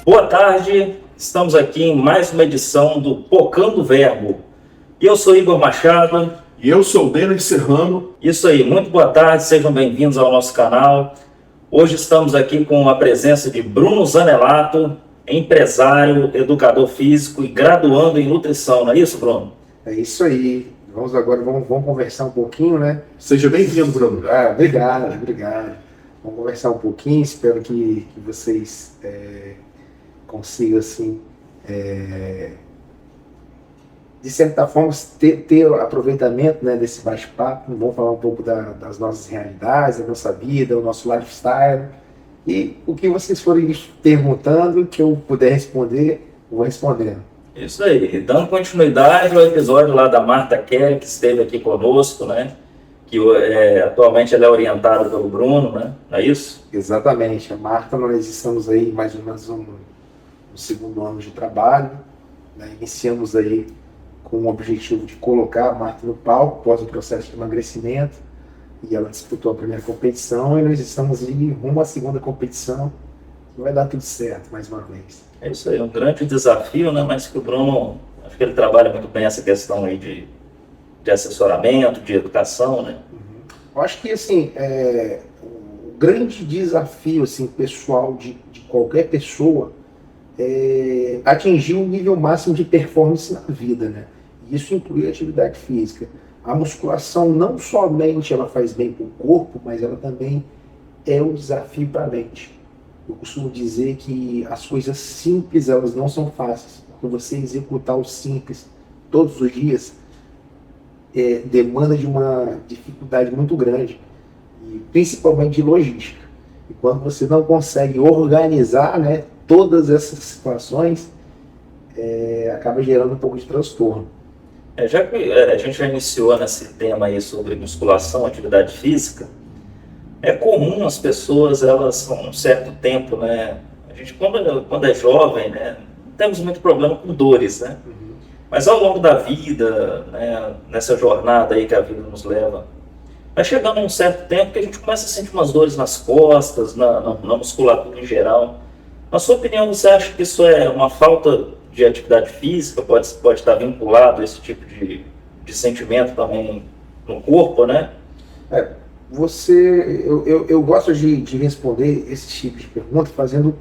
Boa tarde, estamos aqui em mais uma edição do Pocando Verbo. Eu sou Igor Machado. E eu sou o Denis Serrano. Isso aí, muito boa tarde, sejam bem-vindos ao nosso canal. Hoje estamos aqui com a presença de Bruno Zanelato, empresário, educador físico e graduando em nutrição, não é isso, Bruno? É isso aí. Vamos conversar um pouquinho, né? Seja bem-vindo, Bruno. Obrigado. Vamos conversar um pouquinho, espero que vocês consigam, assim, de certa forma, ter aproveitamento, né, desse bate-papo. Vamos falar um pouco das nossas realidades, da nossa vida, o nosso lifestyle. E o que vocês forem perguntando, que eu puder responder, eu vou respondendo. Isso aí, dando continuidade ao episódio lá da Marta Kelly, que esteve aqui conosco, né? Que atualmente ela é orientada pelo Bruno, né? Não é isso? Exatamente. A Marta, nós estamos aí mais ou menos no segundo ano de trabalho, né? Iniciamos aí com o objetivo de colocar a Marta no palco após o processo de emagrecimento, e ela disputou a primeira competição e nós estamos indo rumo à segunda competição. Vai dar tudo certo mais uma vez. É isso aí, um grande desafio, né? Mas que o Bruno, acho que ele trabalha muito bem essa questão aí de assessoramento, de educação, né? Eu acho que, assim, o grande desafio, assim, pessoal de qualquer pessoa é atingir um nível máximo de performance na vida, né? Isso inclui a atividade física. A musculação não somente ela faz bem para o corpo, mas ela também é um desafio para a mente. Eu costumo dizer que as coisas simples, elas não são fáceis. Para você executar o simples todos os dias, demanda de uma dificuldade muito grande, e principalmente de logística. E quando você não consegue organizar, né, todas essas situações, acaba gerando um pouco de transtorno. Já que a gente já iniciou nesse tema aí sobre musculação, atividade física, é comum as pessoas, elas, há um certo tempo, né, a gente quando é jovem, né, não temos muito problema com dores, né? Mas ao longo da vida, né, nessa jornada aí que a vida nos leva, vai chegando um certo tempo que a gente começa a sentir umas dores nas costas, na musculatura em geral. Na sua opinião, você acha que isso é uma falta de atividade física? Pode estar vinculado a esse tipo de sentimento também no corpo, né? Eu gosto de responder esse tipo de pergunta fazendo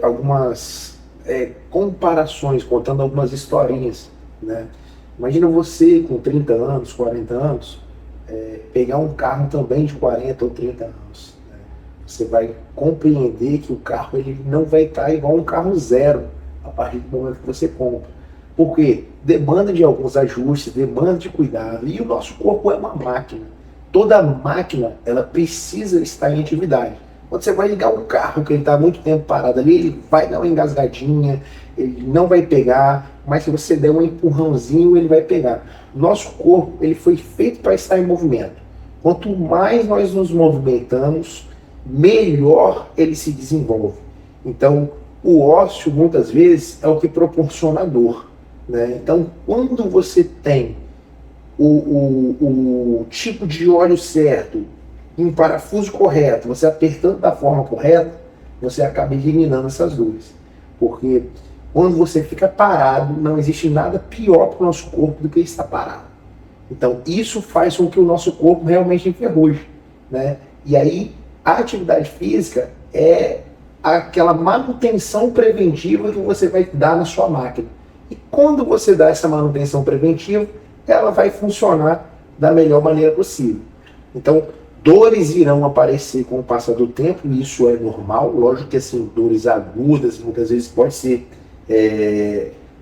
algumas comparações, contando algumas historinhas, né? Imagina você com 30 anos, 40 anos, pegar um carro também de 40 ou 30 anos. Né? Você vai compreender que o carro ele não vai estar igual um carro zero a partir do momento que você compra. Por quê? Demanda de alguns ajustes, demanda de cuidado. E o nosso corpo é uma máquina. Toda máquina, ela precisa estar em atividade. Quando você vai ligar um carro que ele está há muito tempo parado ali, ele vai dar uma engasgadinha, ele não vai pegar, mas se você der um empurrãozinho, ele vai pegar. Nosso corpo, ele foi feito para estar em movimento. Quanto mais nós nos movimentamos, melhor ele se desenvolve. Então, o ósseo, muitas vezes, é o que proporciona a dor, né? Então, quando você tem o tipo de óleo certo, em parafuso correto, você apertando da forma correta, você acaba eliminando essas dores. Porque quando você fica parado, não existe nada pior para o nosso corpo do que estar parado. Então isso faz com que o nosso corpo realmente enferruje, né? E aí a atividade física é aquela manutenção preventiva que você vai dar na sua máquina. E quando você dá essa manutenção preventiva, ela vai funcionar da melhor maneira possível. Então, dores irão aparecer com o passar do tempo, e isso é normal. Lógico que assim, dores agudas, muitas vezes pode ser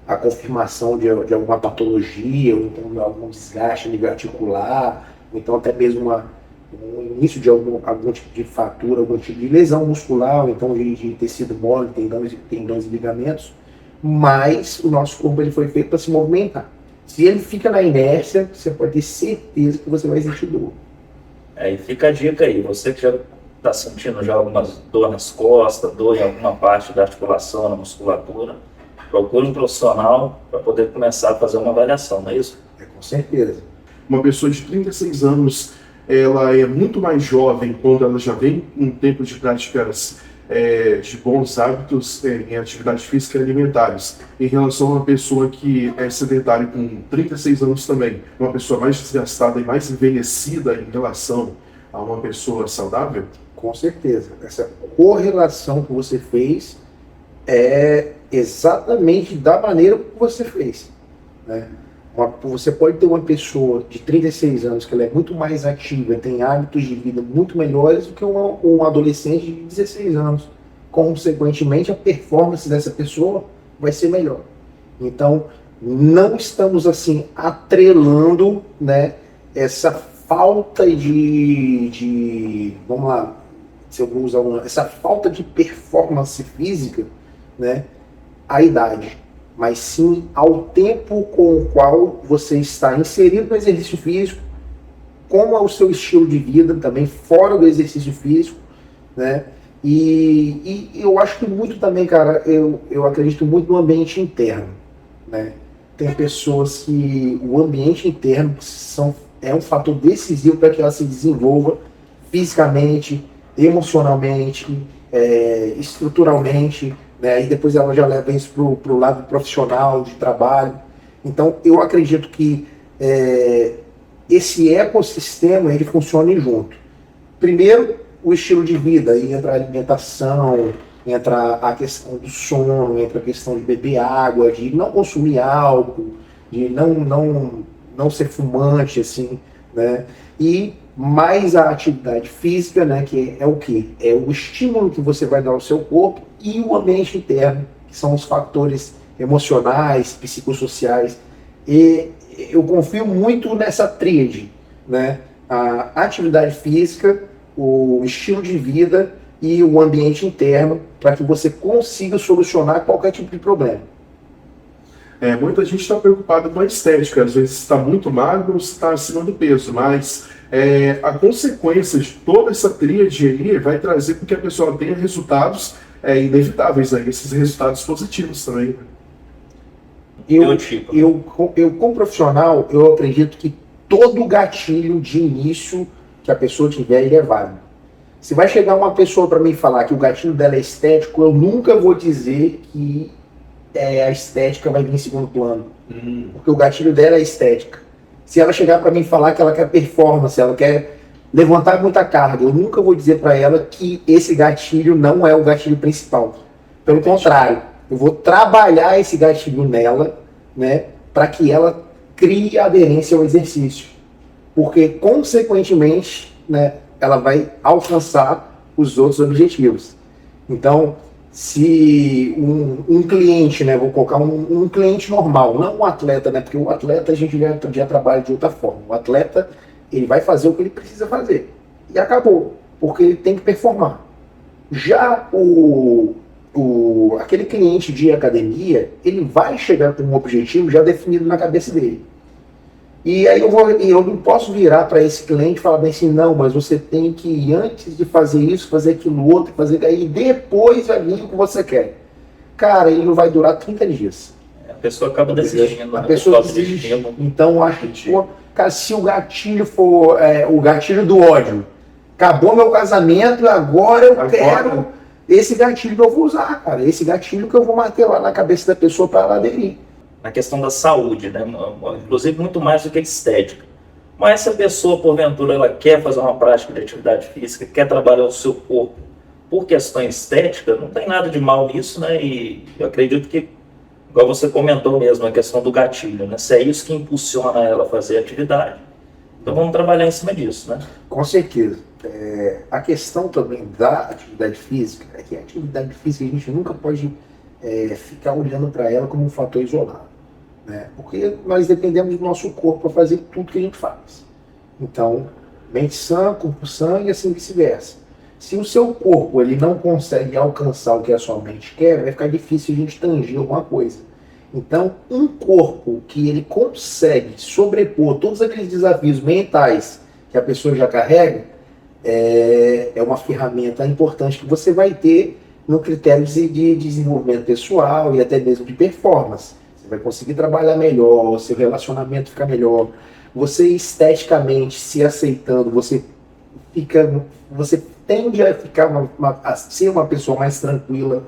a confirmação de alguma patologia, ou então algum desgaste a nível articular, ou então até mesmo o início de algum tipo de fratura, algum tipo de lesão muscular, ou então de tecido mole, tendões e ligamentos. mas o nosso corpo ele foi feito para se movimentar. Se ele fica na inércia, você pode ter certeza que você vai sentir dor. Aí fica a dica aí, você que já está sentindo já algumas dor nas costas, dor em alguma parte da articulação, na musculatura, procure um profissional para poder começar a fazer uma avaliação, não é isso? Com certeza. Uma pessoa de 36 anos, ela é muito mais jovem quando ela já vem um tempo de práticas de bons hábitos em atividades físicas e alimentares, em relação a uma pessoa que é sedentária com 36 anos também, uma pessoa mais desgastada e mais envelhecida em relação a uma pessoa saudável? Com certeza. Essa correlação que você fez é exatamente da maneira que você fez, né? Você pode ter uma pessoa de 36 anos que ela é muito mais ativa, tem hábitos de vida muito melhores do que um adolescente de 16 anos. Consequentemente, a performance dessa pessoa vai ser melhor. Então, não estamos assim atrelando, né, essa falta vamos lá, se eu vou usar essa falta de performance física, né, à idade, mas sim ao tempo com o qual você está inserido no exercício físico, como é o seu estilo de vida também fora do exercício físico, né? E eu acho que muito também, cara, eu acredito muito no ambiente interno, né? Tem pessoas que o ambiente interno é um fator decisivo para que ela se desenvolva fisicamente, emocionalmente, estruturalmente, né? E depois ela já leva isso para o lado profissional, de trabalho. Então, eu acredito que esse ecossistema ele funcione junto. Primeiro, o estilo de vida, aí entra a alimentação, entra a questão do sono, entra a questão de beber água, de não consumir álcool, de não ser fumante, assim, né? E mais a atividade física, né, que é o quê? É o estímulo que você vai dar ao seu corpo e o ambiente interno, que são os fatores emocionais, psicossociais. E eu confio muito nessa tríade, né? A atividade física, o estilo de vida e o ambiente interno, para que você consiga solucionar qualquer tipo de problema. Muita gente está preocupada com a estética, às vezes está muito magro ou está acima do peso, mas a consequência de toda essa tríade aí vai trazer com que a pessoa tenha resultados inevitáveis, esses resultados positivos também. Eu, como profissional, eu acredito que todo gatilho de início que a pessoa tiver, ele é válido. Se vai chegar uma pessoa para mim falar que o gatilho dela é estético, eu nunca vou dizer que a estética vai vir em segundo plano. Porque o gatilho dela é estética. Se ela chegar para mim e falar que ela quer performance, ela quer levantar muita carga, eu nunca vou dizer para ela que esse gatilho não é o gatilho principal. Pelo contrário, eu vou trabalhar esse gatilho nela, né, para que ela crie aderência ao exercício. Porque, consequentemente, né, ela vai alcançar os outros objetivos. Então, se um cliente, né, vou colocar um cliente normal, não um atleta, né, porque o atleta a gente já trabalha de outra forma. O atleta, ele vai fazer o que ele precisa fazer. E acabou, porque ele tem que performar. Já aquele cliente de academia, ele vai chegar com um objetivo já definido na cabeça dele. E aí eu não posso virar para esse cliente e falar bem assim, não, mas você tem que, antes de fazer isso, fazer aquilo outro, fazer aí, depois vai vir o que você quer. Cara, ele não vai durar 30 dias. A pessoa acaba desistindo. A pessoa desiste. Então, acho que, cara, se o gatilho for o gatilho do ódio, acabou meu casamento, agora eu quero esse gatilho que eu vou usar, cara. Esse gatilho que eu vou martelar na cabeça da pessoa para ela aderir. Na questão da saúde, né? Inclusive muito mais do que estética. Mas se a pessoa, porventura, ela quer fazer uma prática de atividade física, quer trabalhar o seu corpo por questões estéticas, não tem nada de mal nisso, né? E eu acredito que, igual você comentou mesmo, a questão do gatilho, né? Se é isso que impulsiona ela a fazer atividade, então vamos trabalhar em cima disso, né? Com certeza. A questão também da atividade física é que a atividade física a gente nunca pode ficar olhando para ela como um fator isolado, né? Porque nós dependemos do nosso corpo para fazer tudo que a gente faz. Então, mente sã, corpo sã e assim vice-versa. Se o seu corpo ele não consegue alcançar o que a sua mente quer, vai ficar difícil a gente tangir alguma coisa. Então, um corpo que ele consegue sobrepor todos aqueles desafios mentais que a pessoa já carrega, é uma ferramenta importante que você vai ter no critério de desenvolvimento pessoal e até mesmo de performance. Você vai conseguir trabalhar melhor, seu relacionamento fica melhor, você esteticamente se aceitando, você tende a ficar a ser uma pessoa mais tranquila,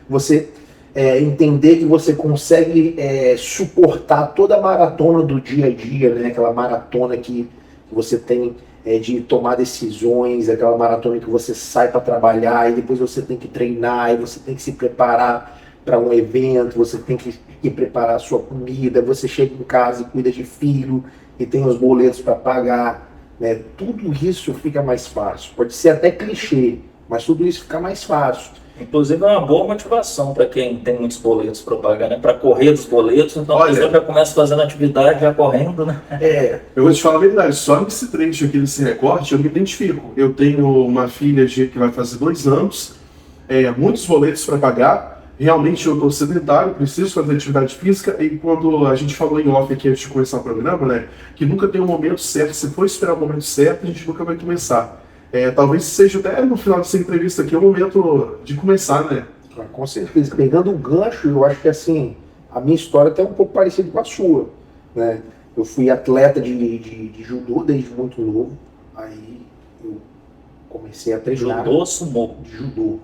você entender que você consegue suportar toda a maratona do dia a dia, né? Aquela maratona que você tem de tomar decisões, aquela maratona que você sai para trabalhar e depois você tem que treinar e você tem que se preparar para um evento, você tem que preparar a sua comida, você chega em casa e cuida de filho e tem os boletos para pagar, né? Tudo isso fica mais fácil. Pode ser até clichê, mas tudo isso fica mais fácil. Inclusive é uma boa motivação para quem tem muitos boletos para pagar, né? Para correr dos boletos, então a pessoa já começa fazendo atividade, já correndo, né? Eu vou te falar a verdade, só nesse trecho aqui, nesse recorte, eu me identifico. Eu tenho uma filha que vai fazer 2 anos, muitos boletos para pagar, realmente eu estou sedentário, preciso fazer atividade física, e quando a gente falou em off aqui antes de começar o programa, né, que nunca tem um momento certo, se for esperar o momento certo, a gente nunca vai começar. Talvez seja até no final dessa entrevista aqui o momento de começar, né? Com certeza. Pegando o gancho, eu acho que assim, a minha história até é um pouco parecida com a sua, né? Eu fui atleta de judô desde muito novo, aí eu comecei a treinar. Judô ou sumô? De judô.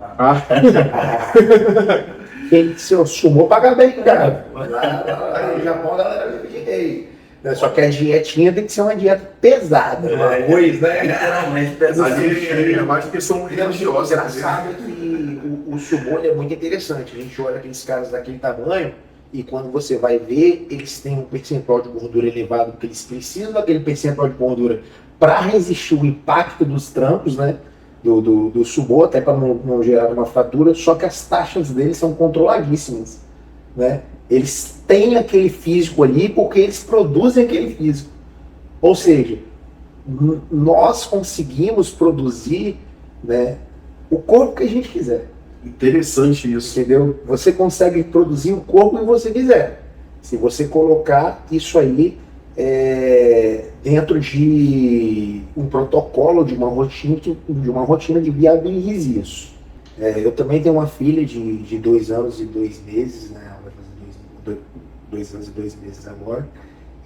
Se eu sumô, paga bem, cara. Lá no Japão, a galera vive de rei. Só que a dietinha tem que ser uma dieta pesada, arroz, né? Literalmente pesada. É mais questão religiosa. Engraçado que o sumô é muito interessante. A gente olha aqueles caras daquele tamanho e quando você vai ver, eles têm um percentual de gordura elevado, porque eles precisam daquele percentual de gordura para resistir o impacto dos trampos, né? Do sumô, até para não gerar uma fratura, só que as taxas deles são controladíssimas, né? Eles têm aquele físico ali porque eles produzem aquele físico. Ou seja, nós conseguimos produzir, né, o corpo que a gente quiser. Interessante isso. Entendeu? Você consegue produzir o corpo que você quiser. Se você colocar isso aí dentro de um protocolo, de uma rotina de viabilize isso. Eu também tenho uma filha de 2 anos e 2 meses, né? Ela vai fazer 2 anos e 2 meses agora.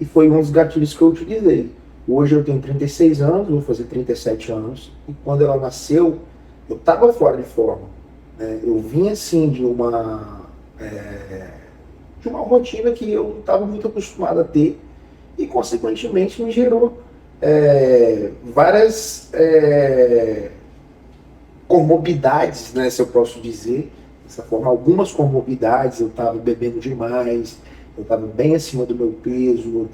E foi um dos gatilhos que eu utilizei. Hoje eu tenho 36 anos, vou fazer 37 anos. E quando ela nasceu, eu estava fora de forma. Né? Eu vinha assim de uma rotina que eu não estava muito acostumado a ter. E consequentemente me gerou várias comorbidades, né, se eu posso dizer dessa forma. Algumas comorbidades, eu estava bebendo demais, eu estava bem acima do meu peso,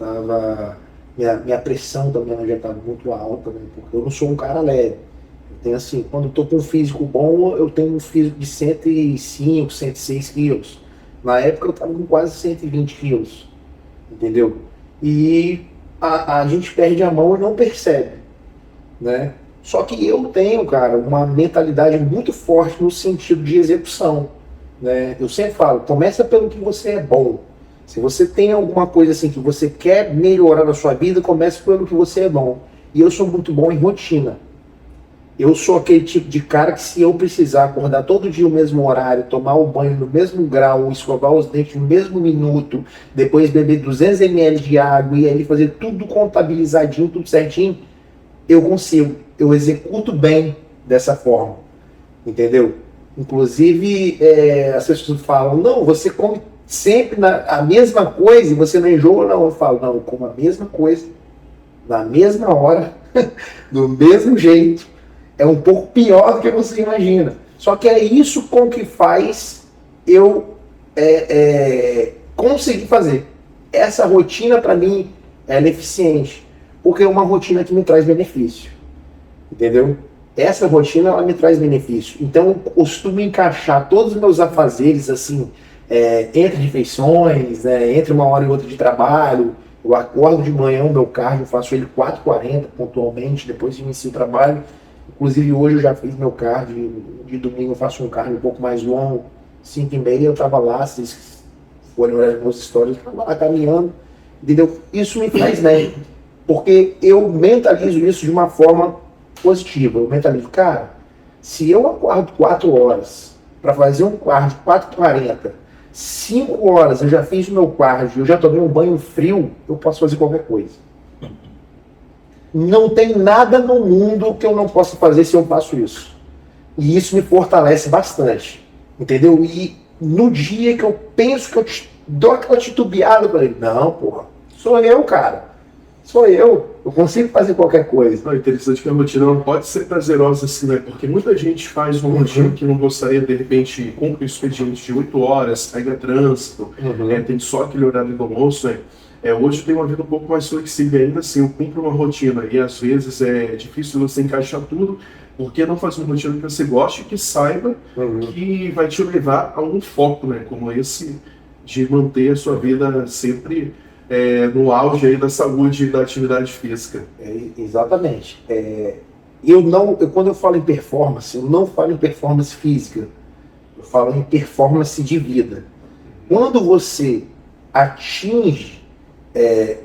minha pressão também já estava muito alta, né, porque eu não sou um cara leve. Eu tenho assim, quando eu estou com um físico bom, eu tenho um físico de 105, 106 quilos. Na época eu estava com quase 120 quilos, entendeu? E a gente perde a mão e não percebe, né? Só que eu tenho, cara, uma mentalidade muito forte no sentido de execução, né? Eu sempre falo, começa pelo que você é bom. Se você tem alguma coisa assim que você quer melhorar na sua vida, comece pelo que você é bom. E eu sou muito bom em rotina. Eu sou aquele tipo de cara que se eu precisar acordar todo dia no mesmo horário, tomar o banho no mesmo grau, escovar os dentes no mesmo minuto, depois beber 200 ml de água e aí fazer tudo contabilizadinho, tudo certinho, eu consigo. Eu executo bem dessa forma, entendeu? Inclusive, as pessoas falam, não, você come sempre a mesma coisa e você não enjoa, não. Eu falo, não, eu como a mesma coisa, na mesma hora, do mesmo jeito. É um pouco pior do que você imagina. Só que é isso com que faz eu conseguir fazer. Essa rotina, para mim, ela é eficiente. Porque é uma rotina que me traz benefício. Entendeu? Essa rotina, ela me traz benefício. Então, eu costumo encaixar todos os meus afazeres, assim, entre refeições, né, entre uma hora e outra de trabalho. Eu acordo de manhã, o meu cardio, eu faço ele 4h40 pontualmente, depois inicio o trabalho. Inclusive hoje eu já fiz meu cardio, de domingo eu faço um cardio um pouco mais longo, 5h30 eu tava lá, vocês forem olhar meus stories, eu tava lá caminhando, entendeu? Isso me faz bem, porque eu mentalizo isso de uma forma positiva. Eu mentalizo, cara, se eu acordo 4 horas para fazer um cardio 4h40, 5 horas eu já fiz o meu cardio, eu já tomei um banho frio, eu posso fazer qualquer coisa. Não tem nada no mundo que eu não possa fazer se eu faço isso. E isso me fortalece bastante, entendeu? E no dia que eu penso que eu dou aquela titubeada, eu falei, não, porra, sou eu, cara. Sou eu consigo fazer qualquer coisa. Não, é interessante que a rotina não pode ser prazerosa assim, né? Porque muita gente faz uma rotina que não gostaria, de repente, cumpre o expediente de 8 horas, pega trânsito, tem só aquele horário do almoço, né? Hoje eu tenho uma vida um pouco mais flexível ainda assim, eu cumpro uma rotina e às vezes é difícil você encaixar tudo, porque não faz uma rotina que você goste e que saiba que vai te levar a um foco, né? Como esse de manter a sua vida sempre no auge aí da saúde e da atividade física. Exatamente. Quando eu falo em performance, eu não falo em performance física, eu falo em performance de vida. Quando você atinge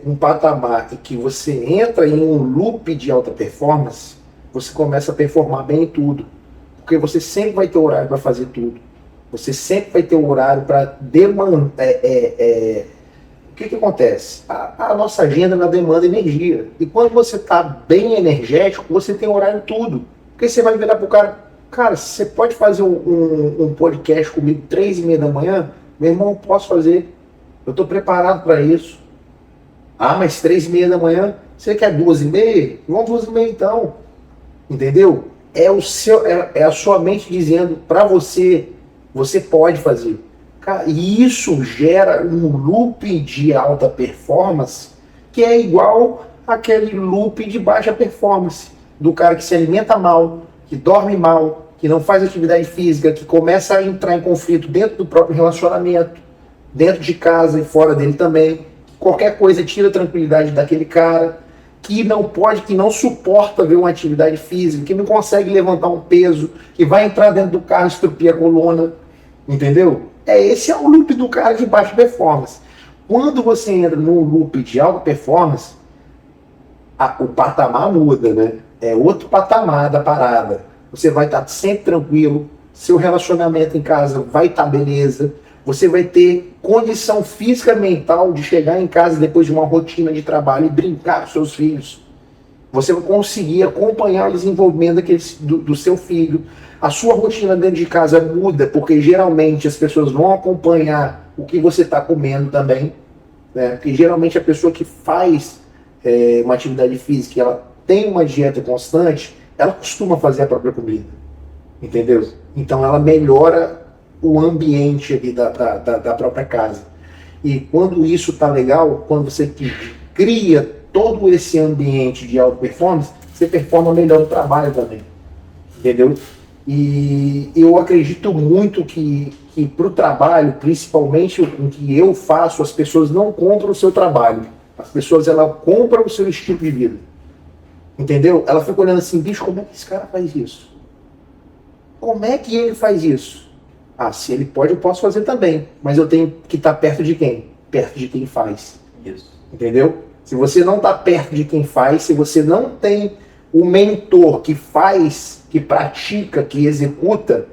um patamar em que você entra em um loop de alta performance, você começa a performar bem em tudo. Porque você sempre vai ter horário para fazer tudo. Você sempre vai ter horário para demandar. O que acontece? A nossa agenda ela demanda energia. E quando você está bem energético, você tem horário em tudo. Porque você vai virar pro cara, você pode fazer um podcast comigo 3h30 da manhã? Meu irmão, eu posso fazer. Eu estou preparado para isso. Ah, mas 3h30 da manhã? Você quer 2h30? Vamos 2h30 então. Entendeu? É a sua mente dizendo para você, você pode fazer. E isso gera um loop de alta performance que é igual àquele loop de baixa performance. Do cara que se alimenta mal, que dorme mal, que não faz atividade física, que começa a entrar em conflito dentro do próprio relacionamento, dentro de casa e fora dele também. Qualquer coisa tira a tranquilidade daquele cara, que não suporta ver uma atividade física, que não consegue levantar um peso, que vai entrar dentro do carro e estrupir a coluna, entendeu? Esse é o loop do cara de baixa performance. Quando você entra num loop de alta performance, o patamar muda, né? É outro patamar da parada. Você vai estar sempre tranquilo, seu relacionamento em casa vai estar beleza, você vai ter condição física e mental de chegar em casa depois de uma rotina de trabalho e brincar com seus filhos. Você vai conseguir acompanhar o desenvolvimento do seu filho. A sua rotina dentro de casa muda, porque geralmente as pessoas vão acompanhar o que você está comendo também, né? Porque geralmente a pessoa que faz uma atividade física, ela tem uma dieta constante, ela costuma fazer a própria comida, entendeu? Então ela melhora o ambiente ali da própria casa. E quando isso está legal, quando você cria todo esse ambiente de alta performance, você performa melhor no trabalho também, entendeu? E eu acredito muito que para o trabalho, principalmente o que eu faço, as pessoas não compram o seu trabalho. As pessoas compram o seu estilo de vida. Entendeu? Ela fica olhando assim, bicho, como é que esse cara faz isso? Como é que ele faz isso? Ah, se ele pode, eu posso fazer também. Mas eu tenho que estar perto de quem? Perto de quem faz. Isso. Entendeu? Se você não está perto de quem faz, se você não tem o mentor que faz, que pratica, que executa,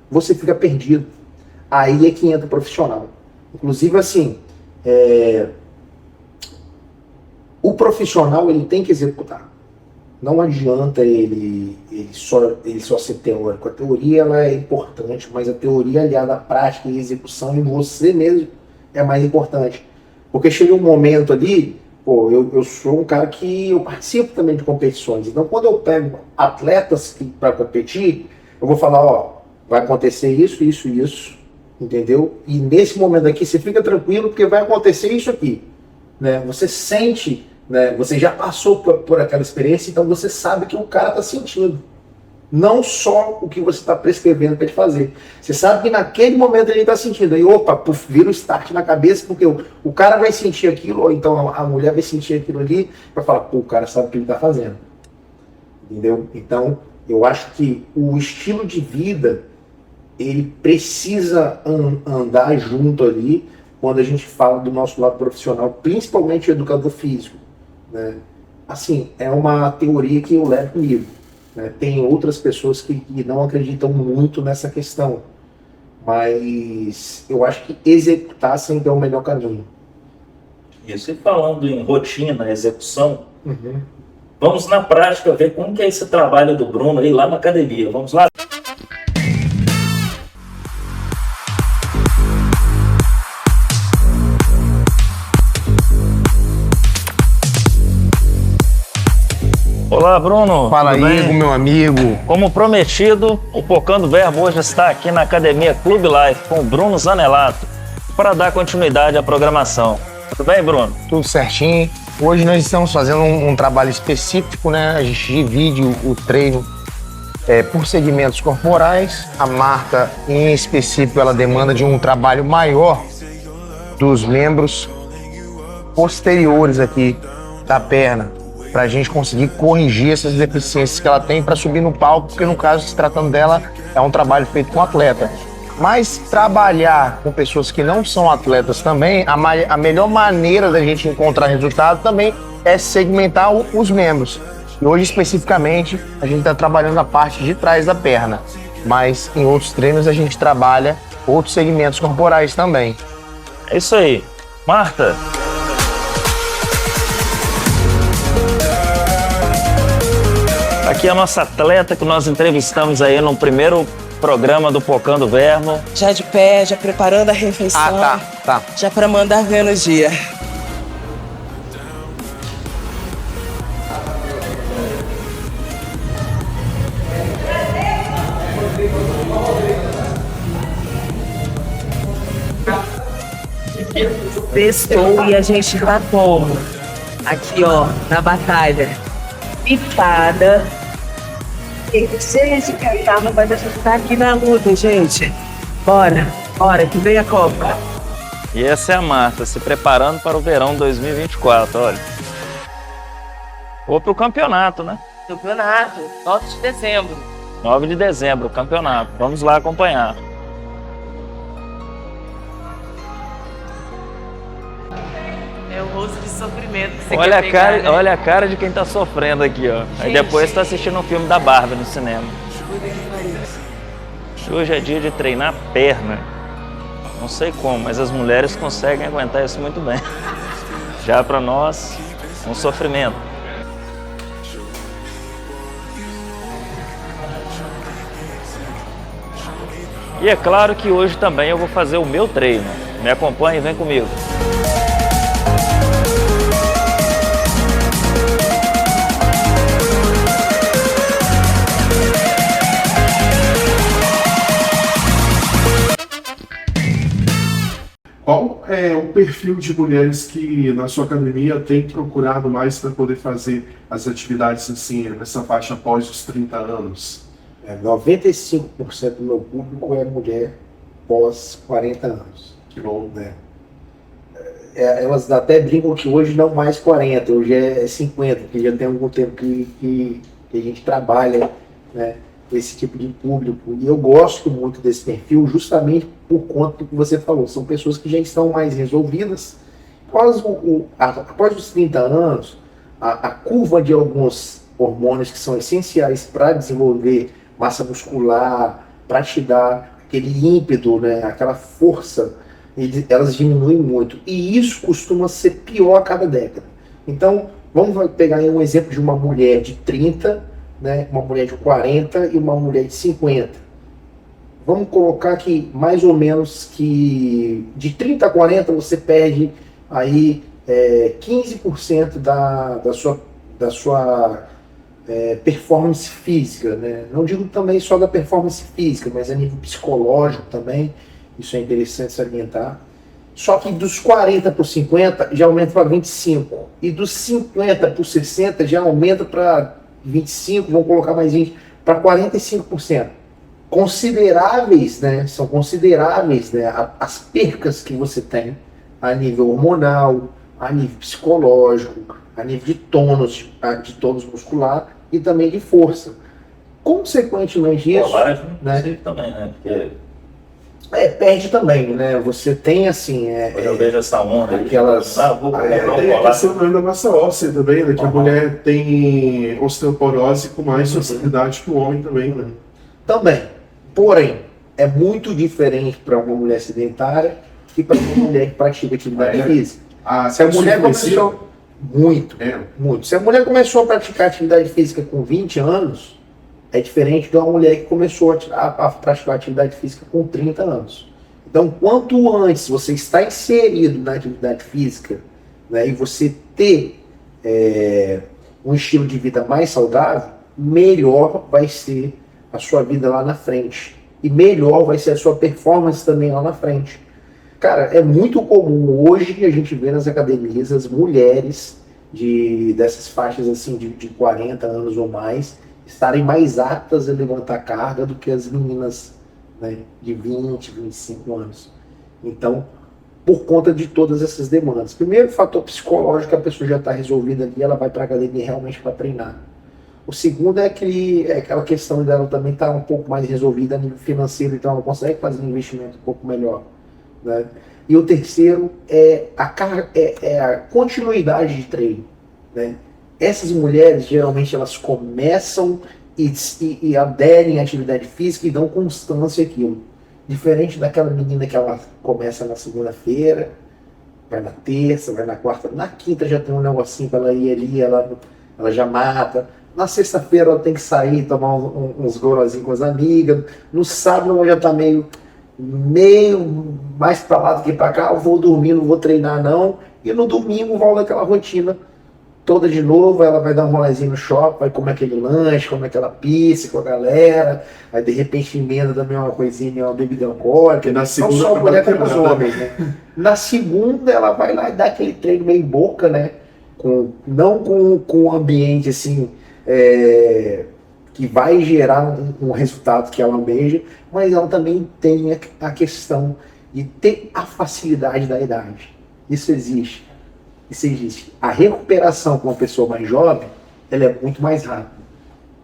você fica perdido. Aí é que entra o profissional. Inclusive, assim, o profissional ele tem que executar. Não adianta ele só ser teórico. A teoria ela é importante, mas a teoria aliada à prática e execução em você mesmo é mais importante. Porque chega um momento ali, eu sou um cara que eu participo também de competições. Então, quando eu pego atletas para competir, eu vou falar, vai acontecer isso, isso e isso, entendeu? E nesse momento aqui, você fica tranquilo porque vai acontecer isso aqui, né? Você sente, né? Você já passou por aquela experiência, então você sabe que o cara está sentindo. Não só o que você está prescrevendo para ele fazer. Você sabe que naquele momento ele está sentindo. Aí, vira o start na cabeça, porque o cara vai sentir aquilo, ou então a mulher vai sentir aquilo ali, para falar, o cara sabe o que ele está fazendo. Entendeu? Então, Eu acho que o estilo de vida ele precisa andar junto ali quando a gente fala do nosso lado profissional, principalmente o educador físico, né? Assim, é uma teoria que eu levo comigo, né? Tem outras pessoas que não acreditam muito nessa questão, mas eu acho que executar sempre é o melhor caminho. Isso, e falando em rotina, execução, vamos na prática ver como que é esse trabalho do Bruno aí lá na academia. Vamos lá? Olá, Bruno. Fala tudo aí, bem? meu amigo. Como prometido, o Pocando Verbo hoje está aqui na Academia Clube Life com o Bruno Zanelato para dar continuidade à programação. Tudo bem, Bruno? Tudo certinho. Hoje nós estamos fazendo um trabalho específico, né? A gente divide o treino por segmentos corporais. A Marta, em específico, ela demanda de um trabalho maior dos membros posteriores aqui da perna, para a gente conseguir corrigir essas deficiências que ela tem para subir no palco, porque no caso, se tratando dela, é um trabalho feito com atleta. Mas trabalhar com pessoas que não são atletas também, a melhor maneira da gente encontrar resultado também é segmentar os membros. E hoje, especificamente, a gente está trabalhando a parte de trás da perna, mas em outros treinos a gente trabalha outros segmentos corporais também. É isso aí. Marta. Aqui é a nossa atleta que nós entrevistamos aí no primeiro programa do Pocando Verbo. Já de pé, já preparando a refeição. Tá. Já para mandar ver no dia. Sextou e a gente tá como? Aqui, ó, na batalha. Pipada. Cheia de catarro, mas a gente tá aqui na luta, gente. Bora, que vem a Copa. E essa é a Marta, se preparando para o verão 2024, olha. Ou para o campeonato, né? Campeonato, 9 de dezembro. 9 de dezembro, o campeonato. Vamos lá acompanhar. É o rosto de sofrimento que você Olha quer a pegar, cara, né? olha a cara de quem tá sofrendo aqui, ó. Aí depois tá assistindo um filme da Barbie no cinema. Hoje é dia de treinar perna. Não sei como, mas as mulheres conseguem aguentar isso muito bem. Já para nós, um sofrimento. E é claro que hoje também eu vou fazer o meu treino. Me acompanhe e vem comigo. Qual é o perfil de mulheres que na sua academia tem procurado mais para poder fazer as atividades assim, nessa faixa após os 30 anos? 95% do meu público é mulher pós 40 anos. Que bom. Né? Elas até brincam que hoje não mais 40, hoje é 50, porque já tem algum tempo que a gente trabalha, né, esse tipo de público. E eu gosto muito desse perfil justamente por conta do que você falou. São pessoas que já estão mais resolvidas. Após os 30 anos, a curva de alguns hormônios que são essenciais para desenvolver massa muscular, para te dar aquele ímpeto, né, aquela força, elas diminuem muito. E isso costuma ser pior a cada década. Então, vamos pegar aí um exemplo de uma mulher de 30, né, uma mulher de 40 e uma mulher de 50. Vamos colocar que mais ou menos que de 30 a 40 você perde aí 15% da sua performance física, né? Não digo também só da performance física, mas a nível psicológico também, isso é interessante salientar. Só que dos 40 para os 50 já aumenta para 25, e dos 50 para os 60 já aumenta para 25, vamos colocar mais 20, para 45%. Consideráveis, né? São consideráveis, né, as percas que você tem a nível hormonal, a nível psicológico, a nível de tônus muscular e também de força. consequentemente isso, Colágeno, né? inclusive, também, né? Porque perde também, né? Você tem assim, quando eu vejo essa onda aí, aquelas- vou Ah, comprar Tem um a questão colágeno. também da massa óssea também, né? Que a Uhum. mulher tem osteoporose com mais facilidade que o homem também, né? também. Porém, é muito diferente para uma mulher sedentária e para uma mulher que pratica atividade É. física. Ah, Se a isso mulher influencia? começou muito, É. muito. Se a mulher começou a praticar atividade física com 20 anos, é diferente de uma mulher que começou a praticar atividade física com 30 anos. Então, quanto antes você está inserido na atividade física, né, e você ter um estilo de vida mais saudável, melhor vai ser a sua vida lá na frente. E melhor vai ser a sua performance também lá na frente. Cara, é muito comum hoje a gente ver nas academias as mulheres dessas faixas assim de 40 anos ou mais estarem mais aptas a levantar carga do que as meninas, né, de 20, 25 anos. Então, por conta de todas essas demandas. Primeiro, o fator psicológico, a pessoa já está resolvida ali, ela vai para a academia realmente para treinar. O segundo é aquela questão dela também estar um pouco mais resolvida a nível financeiro, então ela consegue fazer um investimento um pouco melhor, né? E o terceiro é a continuidade de treino, né? Essas mulheres, geralmente, elas começam e aderem à atividade física e dão constância àquilo. Diferente daquela menina que ela começa na segunda-feira, vai na terça, vai na quarta, na quinta já tem um negocinho para ela ir ali, ela já mata. Na sexta-feira ela tem que sair, tomar uns gorozinhos com as amigas. No sábado ela já está meio mais para lá do que para cá. Eu vou dormir, não vou treinar não. E no domingo volta aquela rotina toda de novo. Ela vai dar um rolezinho no shopping, vai comer aquele lanche, comer aquela pizza com a galera. Aí de repente emenda também uma coisinha, uma bebida alcoólica. E na Não segunda só a mulher como os trabalha homens, né? Na segunda ela vai lá e dá aquele treino meio boca, né? Não com um ambiente assim que vai gerar um resultado que ela almeja, mas ela também tem a questão de ter a facilidade da idade. Isso existe. Isso existe. A recuperação com uma pessoa mais jovem, ela é muito mais rápida,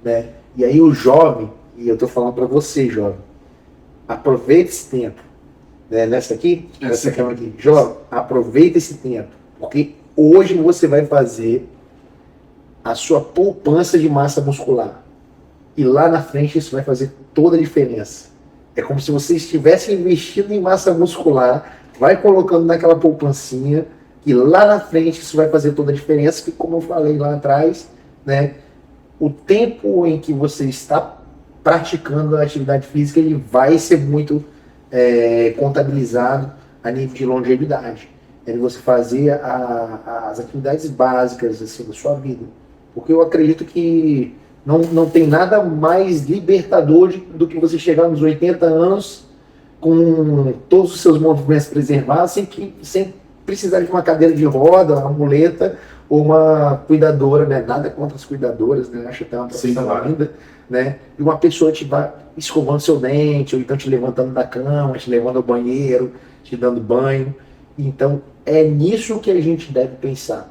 né? E aí o jovem, e eu estou falando para você, jovem, aproveita esse tempo, né? Nessa câmera aqui, jovem, aproveita esse tempo, porque hoje você vai fazer a sua poupança de massa muscular. E lá na frente isso vai fazer toda a diferença. É como se você estivesse investindo em massa muscular, vai colocando naquela poupancinha, e lá na frente isso vai fazer toda a diferença, que como eu falei lá atrás, né, o tempo em que você está praticando a atividade física, ele vai ser muito contabilizado a nível de longevidade. É você fazer as atividades básicas assim, da sua vida. Porque eu acredito que não tem nada mais libertador do que você chegar nos 80 anos com todos os seus movimentos preservados, sem precisar de uma cadeira de roda, uma muleta ou uma cuidadora, né? Nada contra as cuidadoras, né? Acho até uma profissão linda, né? E uma pessoa te vai escovando seu dente, ou então te levantando da cama, te levando ao banheiro, te dando banho. Então, é nisso que a gente deve pensar,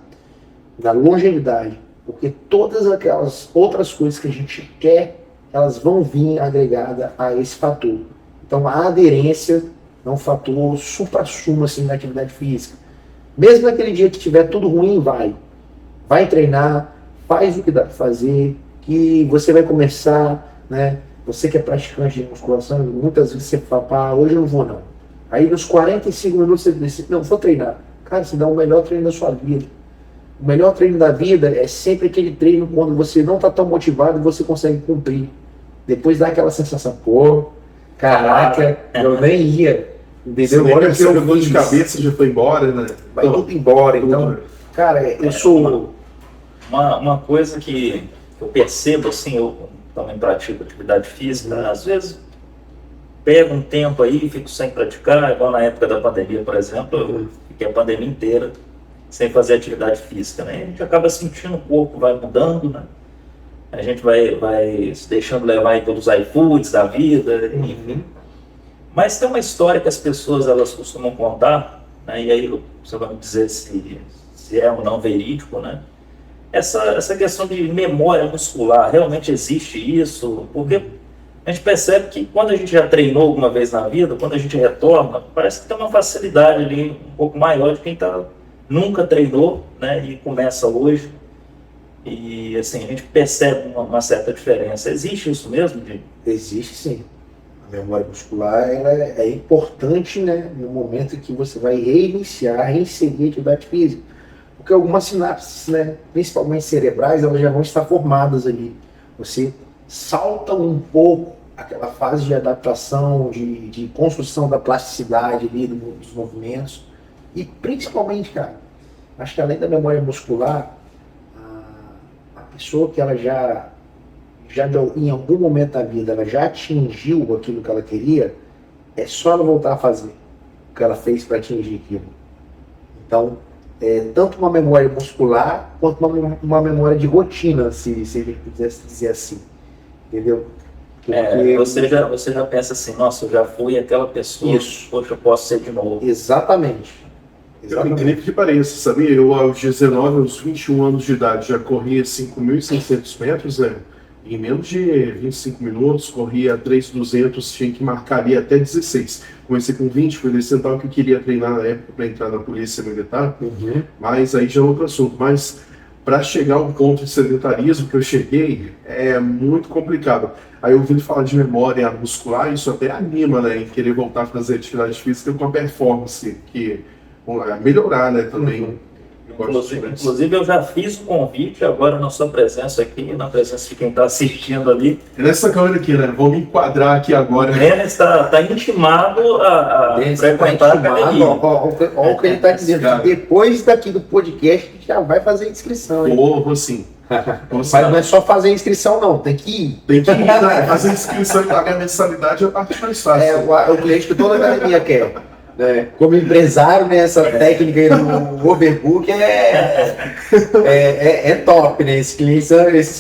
na longevidade. Porque todas aquelas outras coisas que a gente quer, elas vão vir agregadas a esse fator. Então a aderência é um fator supra-sumo assim, na atividade física. Mesmo naquele dia que tiver tudo ruim, vai treinar, faz o que dá para fazer, que você vai começar, né? Você que é praticante de musculação, muitas vezes você fala, hoje eu não vou não. Aí nos 45 minutos você decide, não, vou treinar. Cara, você dá o melhor treino da sua vida. O melhor treino da vida é sempre aquele treino quando você não está tão motivado e você consegue cumprir. Depois dá aquela sensação, pô, caraca, eu nem ia. Entendeu? Olha Olha que a dor de cabeça já foi embora, né? vai tudo embora. Então, cara, eu sou. Uma coisa que eu percebo, assim, eu também pratico atividade física, né? Às vezes pego um tempo aí, fico sem praticar, igual na época da pandemia, por exemplo, eu fiquei a pandemia inteira sem fazer atividade física, né? A gente acaba sentindo o corpo vai mudando, né? A gente vai se deixando levar aí pelos iFoods da vida, enfim. Mas tem uma história que as pessoas elas costumam contar, né? E aí você vai me dizer se é ou não verídico, né? essa questão de memória muscular, realmente existe isso? Porque a gente percebe que quando a gente já treinou alguma vez na vida, quando a gente retorna, parece que tem uma facilidade ali um pouco maior de quem nunca treinou, né, e começa hoje. E assim, a gente percebe uma certa diferença. Existe isso mesmo, Diego? Existe sim. A memória muscular ela é importante, né, no momento em que você vai reinserir a atividade física. Porque algumas sinapses, né, principalmente cerebrais, elas já vão estar formadas ali. Você salta um pouco aquela fase de adaptação, de construção da plasticidade ali dos movimentos. E principalmente, cara, acho que além da memória muscular, a pessoa que ela já em algum momento da vida, ela já atingiu aquilo que ela queria, é só ela voltar a fazer o que ela fez para atingir aquilo. Então, tanto uma memória muscular, quanto uma memória de rotina, se a gente pudesse dizer assim. Entendeu? Porque... Você já pensa assim, nossa, eu já fui aquela pessoa, Isso. Poxa, eu posso ser de novo. Exatamente. Por incrível que pareça, sabia? Eu, aos 19, aos 21 anos de idade, já corria 5.600 metros, né? Em menos de 25 minutos, corria 3.200, tinha que marcar ali até 16. Comecei com 20, foi desse centavo que eu queria treinar na época para entrar na polícia militar, mas aí já é outro assunto. Mas para chegar ao ponto de sedentarismo que eu cheguei, é muito complicado. Aí ouvindo falar de memória muscular, isso até anima, né, em querer voltar a fazer atividade física com a performance, que melhorar, né, também. Inclusive, eu já fiz o convite, agora na sua presença aqui, na presença de quem está assistindo ali. Nessa câmera aqui, né? Vou me enquadrar aqui agora. Ele está intimado a frequentar a academia. Olha o que ele está dizendo. Depois daqui do podcast, a gente já vai fazer a inscrição. Hein? Vou sim. Mas não é só fazer a inscrição, não. Tem que ir. Tem que ir, né? Fazer a inscrição e pagar a mensalidade é a parte mais fácil. O cliente que toda academia quer. Como empresário, né, essa técnica aí do overbook é top, né? Esses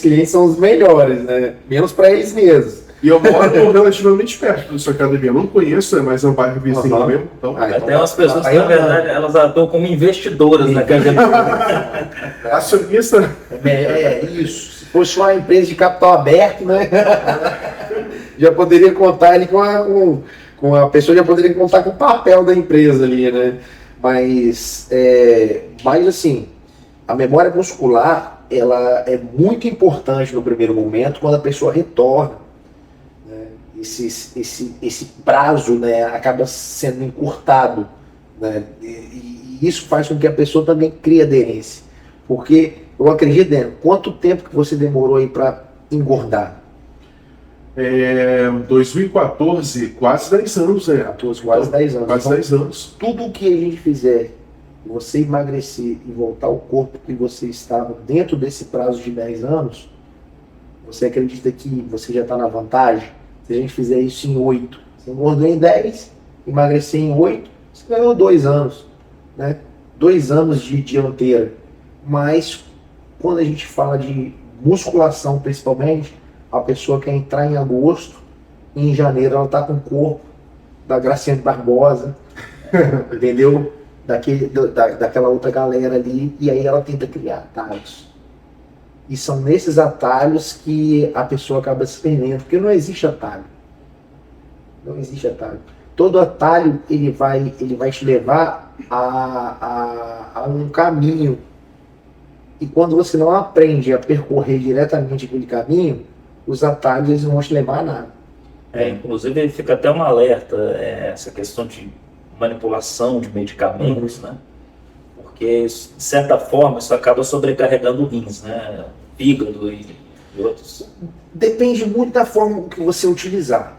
clientes são os melhores, né? Menos para eles mesmos. E eu moro relativamente perto da sua academia. Eu não conheço, mas é um bairro vizinho mesmo. Então... tem umas pessoas que, na verdade, elas atuam como investidoras na academia. Acionista. Isso. Se fosse uma empresa de capital aberto, né? Já poderia contar ali com a pessoa, já poderia contar com o papel da empresa ali, né? Mas assim, a memória muscular, ela é muito importante no primeiro momento, quando a pessoa retorna. Né? Esse prazo, né, acaba sendo encurtado, né? E isso faz com que a pessoa também crie aderência. Porque eu acredito, né, quanto tempo que você demorou aí para engordar? 2014, quase 10 anos, Quase 10 anos. Quase 10 anos. Tudo o que a gente fizer, você emagrecer e voltar ao corpo que você estava dentro desse prazo de 10 anos, você acredita que você já está na vantagem? Se a gente fizer isso em 8, você engordou em 10, emagrecer em 8, você ganhou 2 anos, né? 2 anos de dianteira. Mas quando a gente fala de musculação principalmente, a pessoa quer entrar em agosto e em janeiro ela está com o corpo da Graciane Barbosa, entendeu? Daquela outra galera ali, e aí ela tenta criar atalhos. E são nesses atalhos que a pessoa acaba se perdendo, porque não existe atalho. Não existe atalho. Todo atalho ele vai te levar a um caminho. E quando você não aprende a percorrer diretamente aquele caminho, os atalhos eles não vão te levar a nada. Inclusive fica até um alerta, essa questão de manipulação de medicamentos, né? Porque, de certa forma, isso acaba sobrecarregando rins, né? Fígado e outros. Depende muito da forma que você utilizar,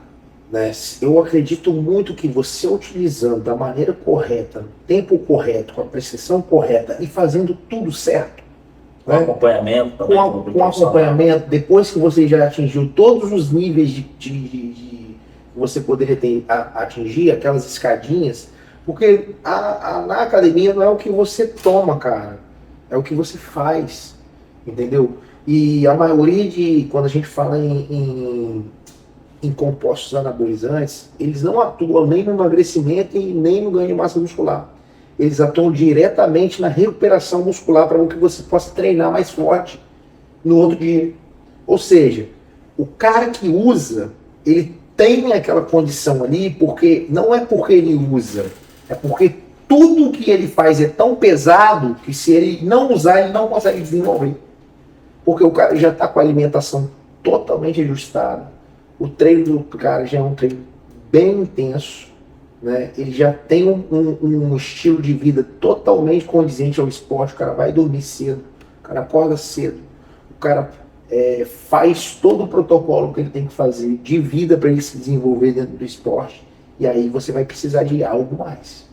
né? Eu acredito muito que você utilizando da maneira correta, no tempo correto, com a prescrição correta e fazendo tudo certo, com acompanhamento também. Com acompanhamento, depois que você já atingiu todos os níveis que você poderia atingir, aquelas escadinhas, porque na academia não é o que você toma, cara, é o que você faz, entendeu? E a maioria quando a gente fala em compostos anabolizantes, eles não atuam nem no emagrecimento e nem no ganho de massa muscular. eles atuam diretamente na recuperação muscular para que você possa treinar mais forte no outro dia. Ou seja, o cara que usa, ele tem aquela condição ali, porque não é porque ele usa, é porque tudo que ele faz é tão pesado que se ele não usar, ele não consegue desenvolver. Porque o cara já está com a alimentação totalmente ajustada, o treino do cara já é um treino bem intenso, né? Ele já tem um estilo de vida totalmente condizente ao esporte. O cara vai dormir cedo, o cara acorda cedo, o cara faz todo o protocolo que ele tem que fazer de vida para ele se desenvolver dentro do esporte. E aí você vai precisar de algo mais,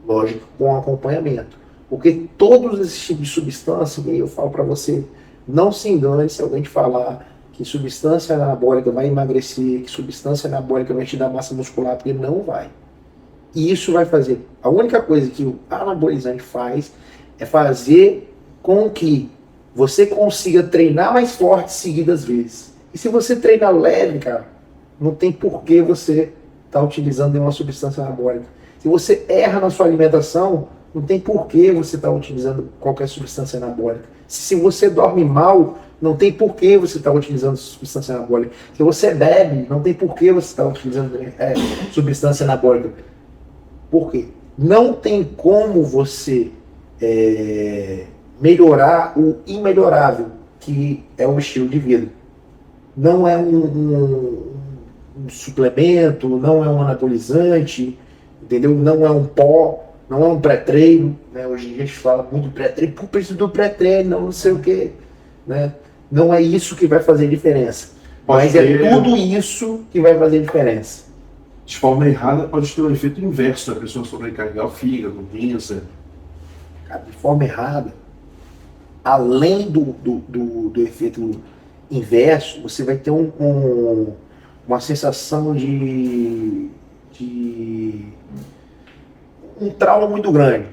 lógico, com acompanhamento. Porque todos esses tipos de substância, e eu falo para você, não se engane se alguém te falar que substância anabólica vai emagrecer, que substância anabólica vai te dar massa muscular, porque não vai. E isso vai fazer. A única coisa que o anabolizante faz é fazer com que você consiga treinar mais forte seguidas vezes. E se você treinar leve, cara, não tem por que você estar utilizando nenhuma substância anabólica. Se você erra na sua alimentação, não tem por que você estar utilizando qualquer substância anabólica. Se você dorme mal, não tem por que você estar utilizando substância anabólica. Se você bebe, não tem por que você estar utilizando substância anabólica. Por quê? Não tem como você melhorar o imelhorável, que é um estilo de vida. Não é um suplemento, não é um anabolizante, entendeu? Não é um pó, não é um pré-treino, né? Hoje em dia a gente fala muito pré-treino, por preciso do pré-treino, não sei o quê, né? Não é isso que vai fazer diferença, mas é tudo isso que vai fazer diferença. De forma errada, pode ter um efeito inverso, a pessoa sobrecarregar o fígado, doença. De forma errada, além do efeito inverso, você vai ter uma sensação de um trauma muito grande.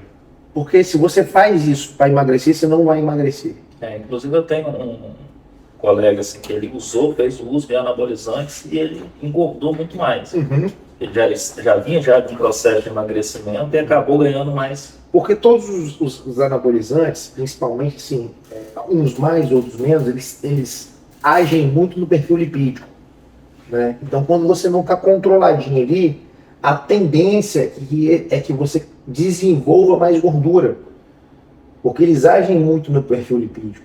Porque se você faz isso para emagrecer, você não vai emagrecer. Inclusive eu tenho um colega assim, que ele fez o uso de anabolizantes e ele engordou muito mais. Uhum. Ele já vinha de um processo de emagrecimento e acabou ganhando mais. Porque todos os anabolizantes, principalmente assim, uns mais, outros menos, eles agem muito no perfil lipídico, né? Então quando você não está controladinho ali, a tendência é que você desenvolva mais gordura, porque eles agem muito no perfil lipídico.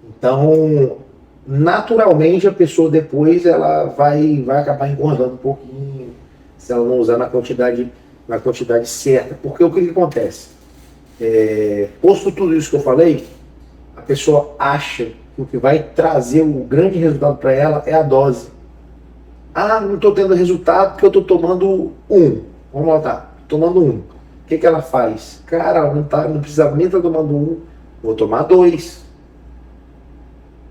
Então, naturalmente, a pessoa depois ela vai acabar engordando um pouquinho, se ela não usar na quantidade certa. Porque o que acontece? Posto tudo isso que eu falei, a pessoa acha que o que vai trazer o grande resultado para ela é a dose. Ah, não estou tendo resultado porque eu estou tomando um. Vamos lá, tomando um. O que ela faz? Cara, não precisava nem estar tomando um, vou tomar 2.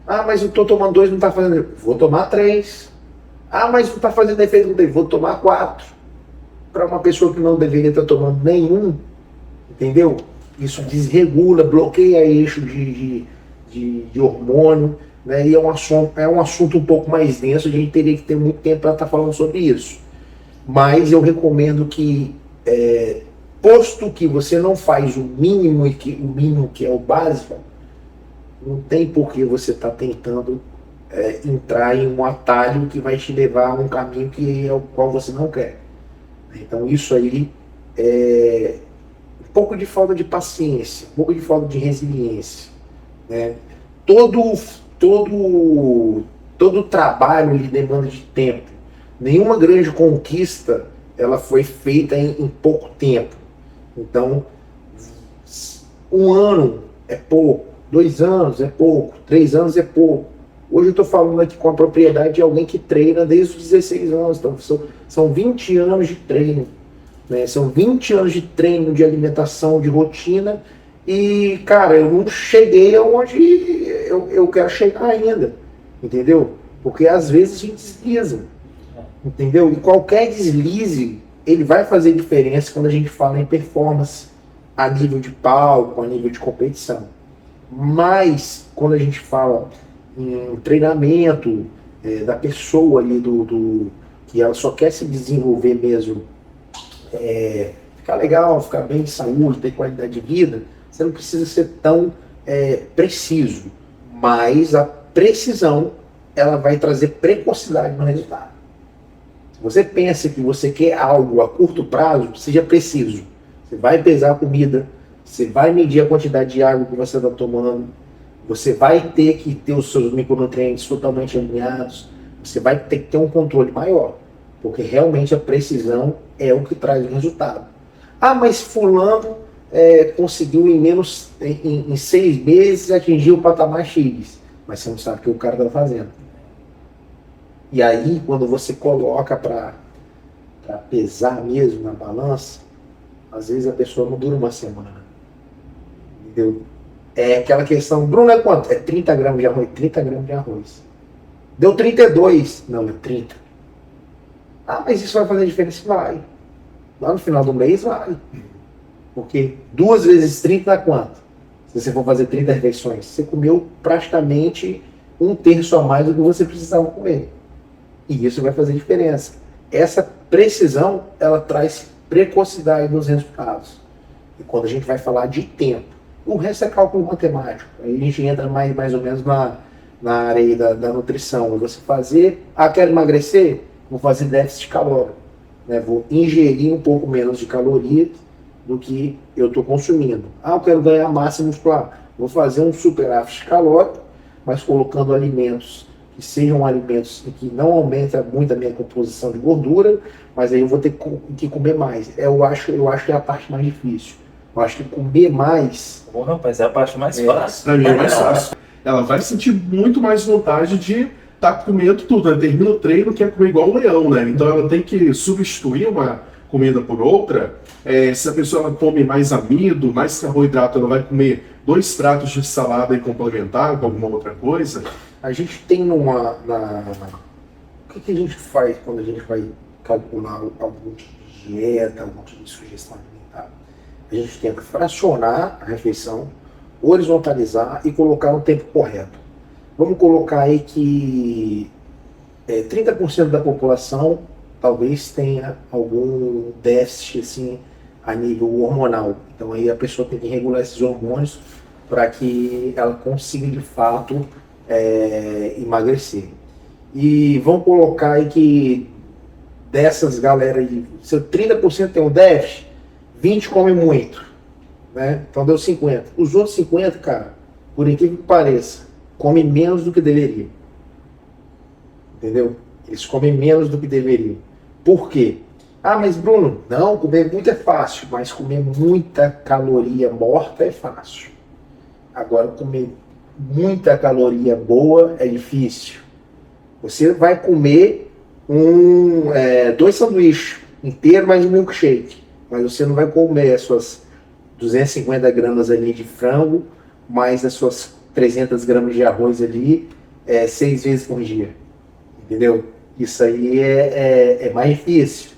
Ah, mas eu estou tomando 2, não está fazendo. Vou tomar 3. Ah, mas não está fazendo efeito, vou tomar 4. Para uma pessoa que não deveria estar tomando nenhum, entendeu? Isso desregula, bloqueia eixo de hormônio, né? E é um assunto um pouco mais denso, a gente teria que ter muito tempo para estar falando sobre isso. Mas eu recomendo que, posto que você não faz o mínimo que é o básico, não tem por que você estar tentando entrar em um atalho que vai te levar a um caminho que é o qual você não quer. Então isso aí é um pouco de falta de paciência, um pouco de falta de resiliência, né? Todo trabalho ele demanda de tempo. Nenhuma grande conquista ela foi feita em pouco tempo. Então, 1 ano é pouco, 2 anos é pouco, 3 anos é pouco. Hoje eu estou falando aqui com a propriedade de alguém que treina desde os 16 anos. Então, são 20 anos de treino, né? São 20 anos de treino, de alimentação, de rotina. E, cara, eu não cheguei aonde eu quero chegar ainda, entendeu? Porque às vezes a gente desliza, entendeu? E qualquer deslize, ele vai fazer diferença quando a gente fala em performance a nível de palco, a nível de competição. Mas, quando a gente fala em treinamento da pessoa ali, que ela só quer se desenvolver mesmo ficar legal, ficar bem de saúde, ter qualidade de vida, você não precisa ser tão preciso. Mas a precisão, ela vai trazer precocidade no resultado. Se você pensa que você quer algo a curto prazo, seja preciso. Você vai pesar a comida, você vai medir a quantidade de água que você está tomando, você vai ter que ter os seus micronutrientes totalmente alinhados, você vai ter que ter um controle maior, porque realmente a precisão é o que traz o resultado. Ah, mas fulano conseguiu em 6 meses atingir o patamar X, mas você não sabe o que o cara está fazendo. E aí, quando você coloca para pesar mesmo na balança, às vezes a pessoa não dura uma semana. Entendeu? É aquela questão, Bruno, é quanto? É 30 gramas de arroz. 30 gramas de arroz. Deu 32. Não, é 30. Ah, mas isso vai fazer diferença? Vai. Lá no final do mês, vai. Porque 2 vezes 30 dá quanto? Se você for fazer 30 refeições, você comeu praticamente 1/3 a mais do que você precisava comer. E isso vai fazer diferença. Essa precisão, ela traz precocidade nos resultados. E quando a gente vai falar de tempo, o resto é cálculo matemático. Aí a gente entra mais ou menos na área aí da nutrição. Você fazer, quero emagrecer? Vou fazer déficit calórico. Né? Vou ingerir um pouco menos de calorias do que eu estou consumindo. Eu quero ganhar massa muscular. Vou fazer um superávit calórico, mas colocando alimentos que sejam alimentos que não aumentem muito a minha composição de gordura, mas aí eu vou ter que comer mais. Eu acho que é a parte mais difícil. Eu acho que comer mais... Bom, rapaz, é a parte mais fácil. Pra mim é mais fácil. Ela vai sentir muito mais vontade de estar comendo tudo, né? Termina o treino, quer comer igual um leão, né? Então ela tem que substituir uma comida por outra. Se a pessoa come mais amido, mais carboidrato, ela vai comer 2 pratos de salada e complementar com alguma outra coisa. A gente tem o que a gente faz quando a gente vai calcular algum tipo de dieta, algum tipo de sugestão alimentar? A gente tenta fracionar a refeição, horizontalizar e colocar no tempo correto. Vamos colocar aí que 30% da população talvez tenha algum déficit assim, a nível hormonal. Então aí a pessoa tem que regular esses hormônios para que ela consiga de fato emagrecer. E vamos colocar aí que dessas galera aí, se 30% tem um déficit, 20 come muito, né? Então deu 50. Os outros 50, cara, por incrível que pareça, comem menos do que deveriam. Entendeu? Eles comem menos do que deveriam. Por quê? Mas Bruno, não, comer muito é fácil, mas comer muita caloria morta é fácil. Agora, comer muita caloria boa é difícil. Você vai comer 2 sanduíches inteiros mais um milkshake, mas você não vai comer as suas 250 gramas ali de frango, mais as suas 300 gramas de arroz ali 6 vezes por dia. Entendeu? Isso aí é mais difícil,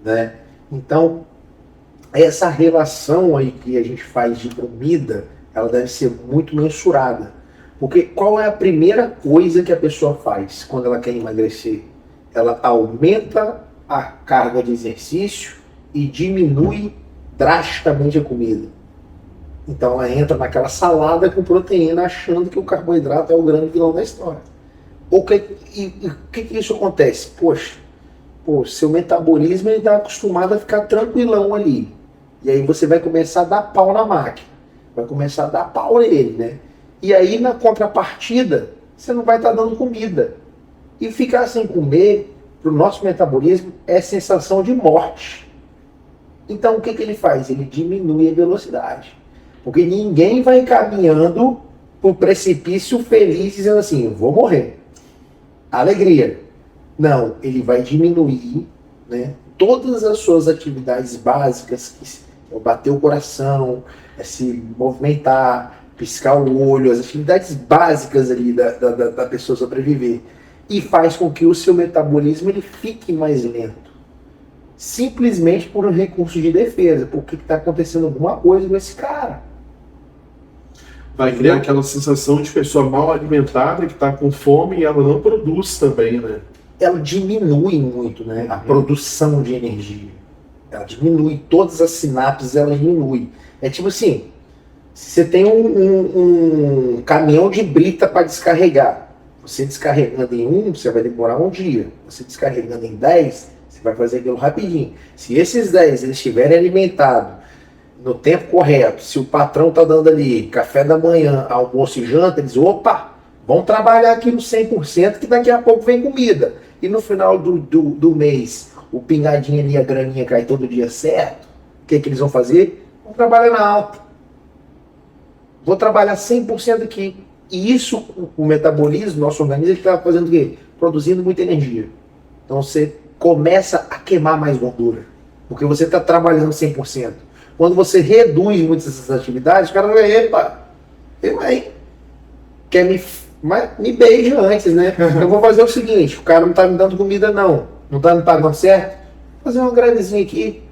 né? Então, essa relação aí que a gente faz de comida, ela deve ser muito mensurada. Porque qual é a primeira coisa que a pessoa faz quando ela quer emagrecer? Ela aumenta a carga de exercício e diminui drasticamente a comida. Então ela entra naquela salada com proteína achando que o carboidrato é o grande vilão da história. O que isso acontece? Poxa, seu metabolismo está acostumado a ficar tranquilão ali. E aí você vai começar a dar pau na máquina. Vai começar a dar pau nele, né? E aí na contrapartida, você não vai estar dando comida. E ficar sem comer, para o nosso metabolismo, é sensação de morte. Então o que ele faz? Ele diminui a velocidade. Porque ninguém vai caminhando para o precipício feliz dizendo assim, vou morrer. Alegria. Não, ele vai diminuir, né, todas as suas atividades básicas, que é bater o coração, se movimentar, piscar o olho, as atividades básicas ali da pessoa sobreviver. E faz com que o seu metabolismo ele fique mais lento. Simplesmente por um recurso de defesa, porque está acontecendo alguma coisa com esse cara. Vai criar aquela sensação de pessoa mal alimentada que está com fome e ela não produz também, né? Ela diminui muito, né, a produção de energia. Ela diminui, todas as sinapses ela diminui. É tipo assim, se você tem um caminhão de brita para descarregar, você descarregando em um, você vai demorar um dia. Você descarregando em 10, você vai fazer aquilo rapidinho. Se esses 10 eles estiverem alimentados no tempo correto, se o patrão está dando ali café da manhã, almoço e janta, eles, opa, vamos trabalhar aqui no 100% que daqui a pouco vem comida. E no final do mês, o pingadinho ali, a graninha cai todo dia certo, o que eles vão fazer? Vão trabalhar na alta. Vou trabalhar 100% aqui. E isso, o metabolismo, nosso organismo, está fazendo o quê? Produzindo muita energia. Então você começa a queimar mais gordura, porque você está trabalhando 100%. Quando você reduz muitas dessas atividades, o cara vai, epa, quer me beija antes, né? Eu vou fazer o seguinte, o cara não está me dando comida não está me pagando certo, vou fazer uma grevezinha aqui.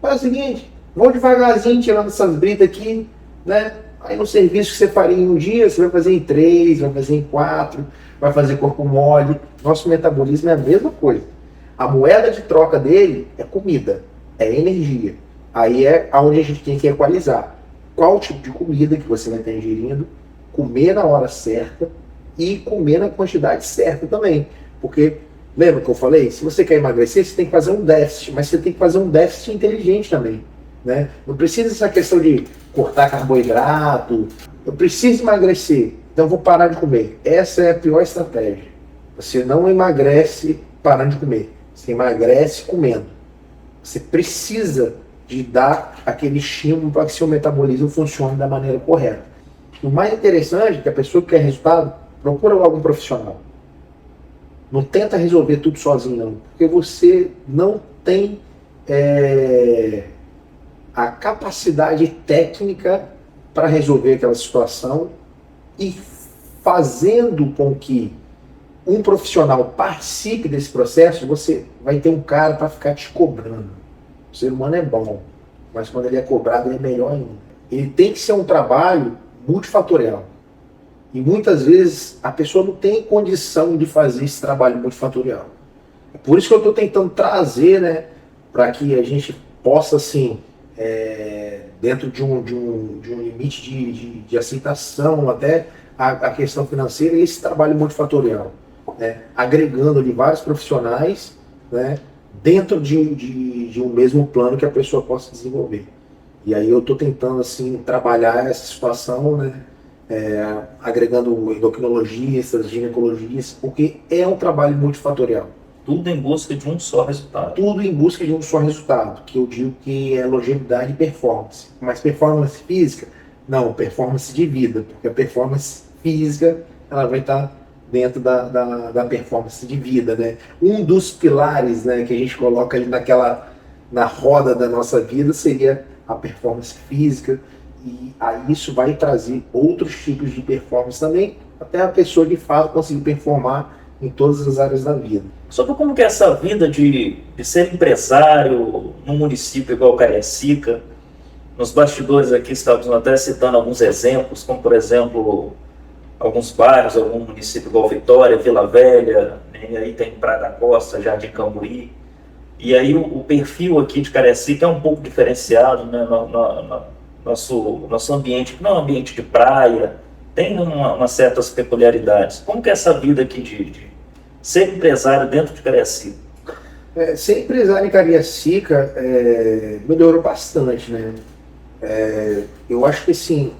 Faz o seguinte, vou devagarzinho tirando essas britas aqui, né? Aí no serviço que você faria em um dia, você vai fazer em 3, vai fazer em 4, vai fazer corpo mole. Nosso metabolismo é a mesma coisa. A moeda de troca dele é comida, é energia. Aí é onde a gente tem que equalizar. Qual tipo de comida que você vai estar ingerindo, comer na hora certa e comer na quantidade certa também. Porque, lembra que eu falei? Se você quer emagrecer, você tem que fazer um déficit, mas você tem que fazer um déficit inteligente também. Né? Não precisa essa questão de cortar carboidrato. Eu preciso emagrecer, então eu vou parar de comer. Essa é a pior estratégia. Você não emagrece parando de comer. Você emagrece comendo. Você precisa de dar aquele estímulo para que seu metabolismo funcione da maneira correta. O mais interessante é que a pessoa que quer resultado, procura logo um profissional. Não tenta resolver tudo sozinho, não. Porque você não tem a capacidade técnica para resolver aquela situação, e fazendo com que um profissional participe desse processo, você vai ter um cara para ficar te cobrando. O ser humano é bom, mas quando ele é cobrado, ele é melhor ainda. Ele tem que ser um trabalho multifatorial. E muitas vezes a pessoa não tem condição de fazer esse trabalho multifatorial. É por isso que eu estou tentando trazer, né, para que a gente possa, assim, dentro de um limite de aceitação, até a questão financeira, esse trabalho multifatorial, né, agregando ali vários profissionais, né, dentro de um mesmo plano que a pessoa possa desenvolver. E aí eu estou tentando, assim, trabalhar essa situação, né, agregando endocrinologistas, ginecologistas, porque é um trabalho multifatorial. Tudo em busca de um só resultado. Tudo em busca de um só resultado, que eu digo que é longevidade e performance. Mas performance física? Não, performance de vida, porque a performance física ela vai estar dentro da performance de vida, né? Um dos pilares, né, que a gente coloca ali na roda da nossa vida seria a performance física, e aí isso vai trazer outros tipos de performance também, até a pessoa de fato conseguir performar em todas as áreas da vida. Sobre como que é essa vida de ser empresário num município igual Cariacica. Nos bastidores aqui estávamos até citando alguns exemplos, como por exemplo, alguns bairros, algum município igual Vitória, Vila Velha, né? E aí tem Praia da Costa, Jardim Cambuí. E aí o perfil aqui de Cariacica é um pouco diferenciado, né? Nosso ambiente não é um ambiente de praia, tem umas certas peculiaridades. Como que é essa vida aqui de ser empresário dentro de Cariacica? Ser empresário em Cariacica melhorou bastante, né? Eu acho que, assim,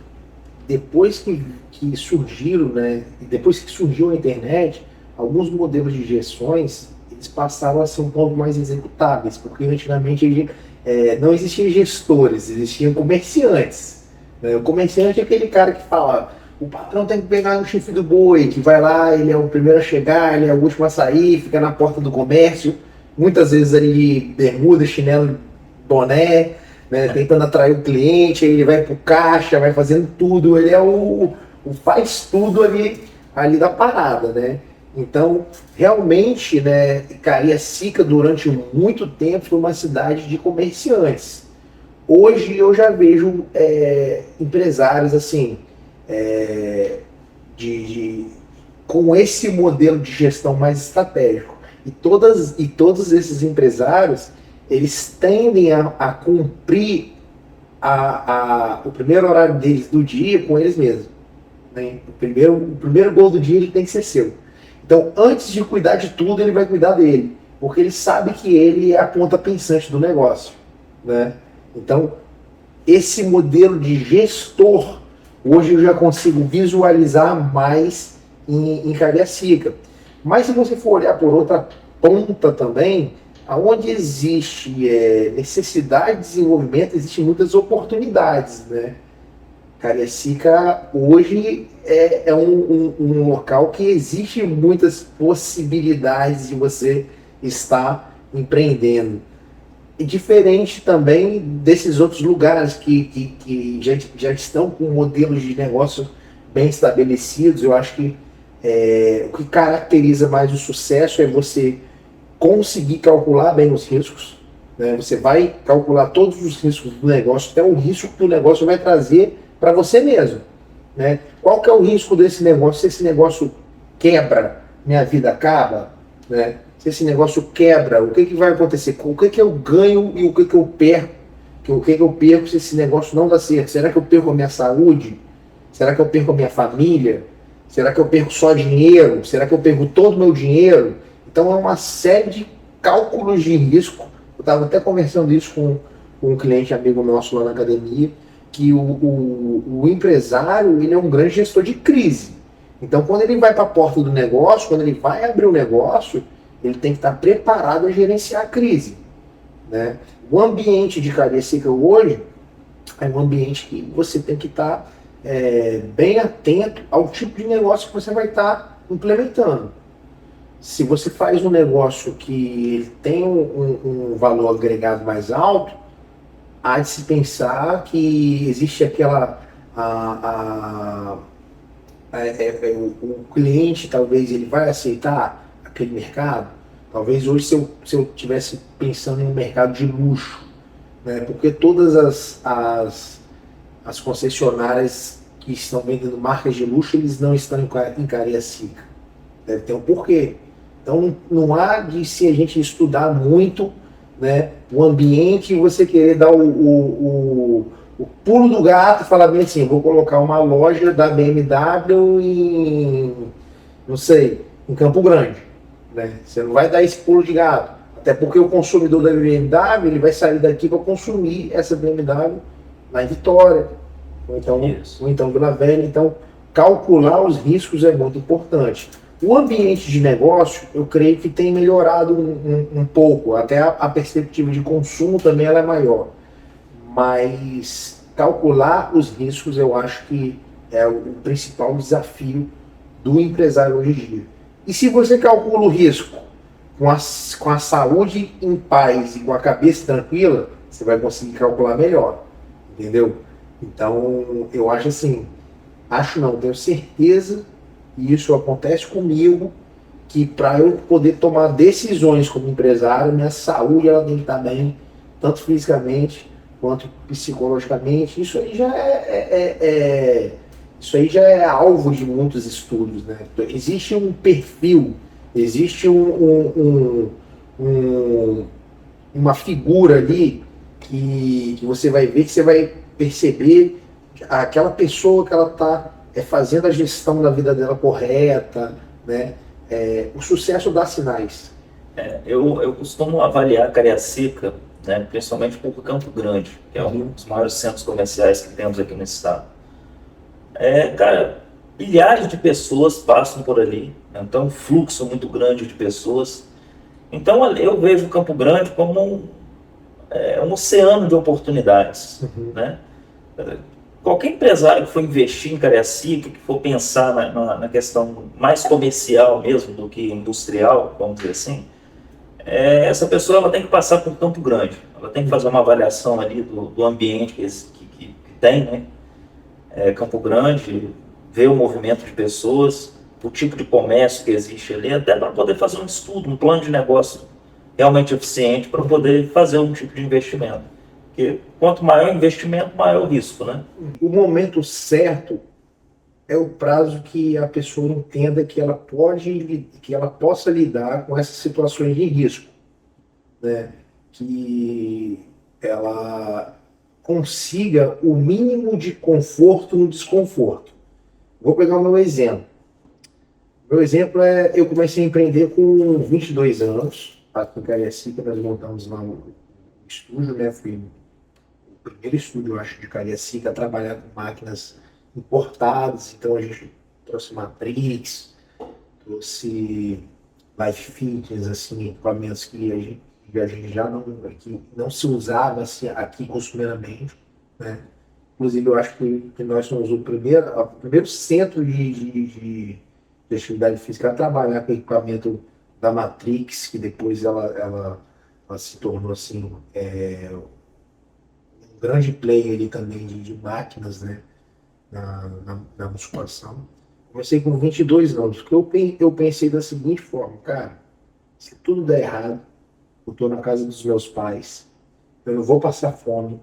depois que surgiram, né, depois que surgiu a internet, alguns modelos de gestões eles passaram a ser um pouco mais executáveis, porque antigamente não existiam gestores, existiam comerciantes. Né? O comerciante é aquele cara que fala: o patrão tem que pegar no chifre do boi, que vai lá, ele é o primeiro a chegar, ele é o último a sair, fica na porta do comércio, muitas vezes ali de bermuda, chinelo, boné, né, tentando atrair o cliente, aí ele vai pro caixa, vai fazendo tudo, ele é o faz tudo ali da parada, né? Então, realmente, né, Cariacica durante muito tempo foi uma cidade de comerciantes. Hoje eu já vejo empresários assim, com esse modelo de gestão mais estratégico. E todos esses empresários, eles tendem a cumprir o primeiro horário deles do dia com eles mesmos. Né? O primeiro gol do dia ele tem que ser seu. Então, antes de cuidar de tudo, ele vai cuidar dele, porque ele sabe que ele é a ponta pensante do negócio. Né? Então, esse modelo de gestor, hoje eu já consigo visualizar mais em Cariacica. Mas se você for olhar por outra ponta também, aonde existe necessidade de desenvolvimento, existem muitas oportunidades, né? Cariacica hoje é um local que existe muitas possibilidades de você estar empreendendo. E diferente também desses outros lugares que já estão com modelos de negócio bem estabelecidos. Eu acho que o que caracteriza mais o sucesso é você conseguir calcular bem os riscos. Né? Você vai calcular todos os riscos do negócio, até o risco que o negócio vai trazer para você mesmo. Né? Qual que é o risco desse negócio? Se esse negócio quebra, minha vida acaba, né? Se esse negócio quebra, o que vai acontecer? O que eu ganho e o que eu perco? O que eu perco se esse negócio não dá certo? Será que eu perco a minha saúde? Será que eu perco a minha família? Será que eu perco só dinheiro? Será que eu perco todo o meu dinheiro? Então é uma série de cálculos de risco. Eu estava até conversando isso com um cliente amigo nosso lá na academia, que o empresário ele é um grande gestor de crise. Então quando ele vai para a porta do negócio, quando ele vai abrir o negócio, ele tem que estar preparado a gerenciar a crise. Né? O ambiente de Cariacica hoje é um ambiente que você tem que estar bem atento ao tipo de negócio que você vai estar implementando. Se você faz um negócio que tem um valor agregado mais alto, há de se pensar que existe aquela... o cliente talvez ele vai aceitar aquele mercado. Talvez hoje se eu tivesse pensando em um mercado de luxo, né? Porque todas as concessionárias que estão vendendo marcas de luxo, eles não estão em Cariacica. Deve ter um porquê. Então não há de se a gente estudar muito, né, o ambiente e você querer dar o pulo do gato e falar bem assim, vou colocar uma loja da BMW em Campo Grande. Né? Você não vai dar esse pulo de gato. Até porque o consumidor da BMW ele vai sair daqui para consumir essa BMW lá em Vitória, ou então Vila Velha. Então, calcular os riscos é muito importante. O ambiente de negócio, eu creio que tem melhorado um pouco, até a perspectiva de consumo também ela é maior. Mas calcular os riscos eu acho que é o principal desafio do empresário hoje em dia. E se você calcula o risco com a saúde em paz e com a cabeça tranquila, você vai conseguir calcular melhor, entendeu? Então, eu acho assim, tenho certeza, e isso acontece comigo, que para eu poder tomar decisões como empresário, minha saúde ela tem que estar bem, tanto fisicamente quanto psicologicamente. Isso aí já é alvo de muitos estudos, né? Existe um perfil, existe uma figura ali que você vai ver, que você vai perceber aquela pessoa que ela está fazendo a gestão da vida dela correta, né? O sucesso dá sinais. Eu costumo avaliar Cariacica, né, principalmente por Campo Grande, que é um dos maiores centros comerciais que temos aqui no estado. Cara, milhares de pessoas passam por ali, né? Então um fluxo muito grande de pessoas. Então eu vejo Campo Grande como um oceano de oportunidades. Né? Qualquer empresário que for investir em Cariacica, que for pensar na questão mais comercial mesmo do que industrial, vamos dizer assim, essa pessoa ela tem que passar por Campo Grande. Ela tem que fazer uma avaliação ali do ambiente que tem, né? Campo Grande, ver o movimento de pessoas, o tipo de comércio que existe ali, até para poder fazer um estudo, um plano de negócio realmente eficiente para poder fazer um tipo de investimento. Porque quanto maior o investimento, maior o risco, né? O momento certo é o prazo que a pessoa entenda que ela possa lidar com essas situações de risco, né? que ela consiga o mínimo de conforto no desconforto. Vou pegar o meu exemplo. Meu exemplo é, eu comecei a empreender com 22 anos, aqui em Cariacica, nós montamos lá um estúdio, né? Fui o primeiro estúdio, eu acho, de Cariacica a trabalhar com máquinas importadas, então a gente trouxe Matrix, trouxe Life Fitness, assim, equipamentos que a gente já não, que não se usava assim, aqui costumeiramente, né? Inclusive, eu acho que nós somos o primeiro centro de atividade física a trabalhar com equipamento da Matrix, que depois ela se tornou assim, um grande player ali também de máquinas, né, na musculação. Comecei com 22 anos, porque eu pensei da seguinte forma, cara, se tudo der errado, eu estou na casa dos meus pais, eu não vou passar fome,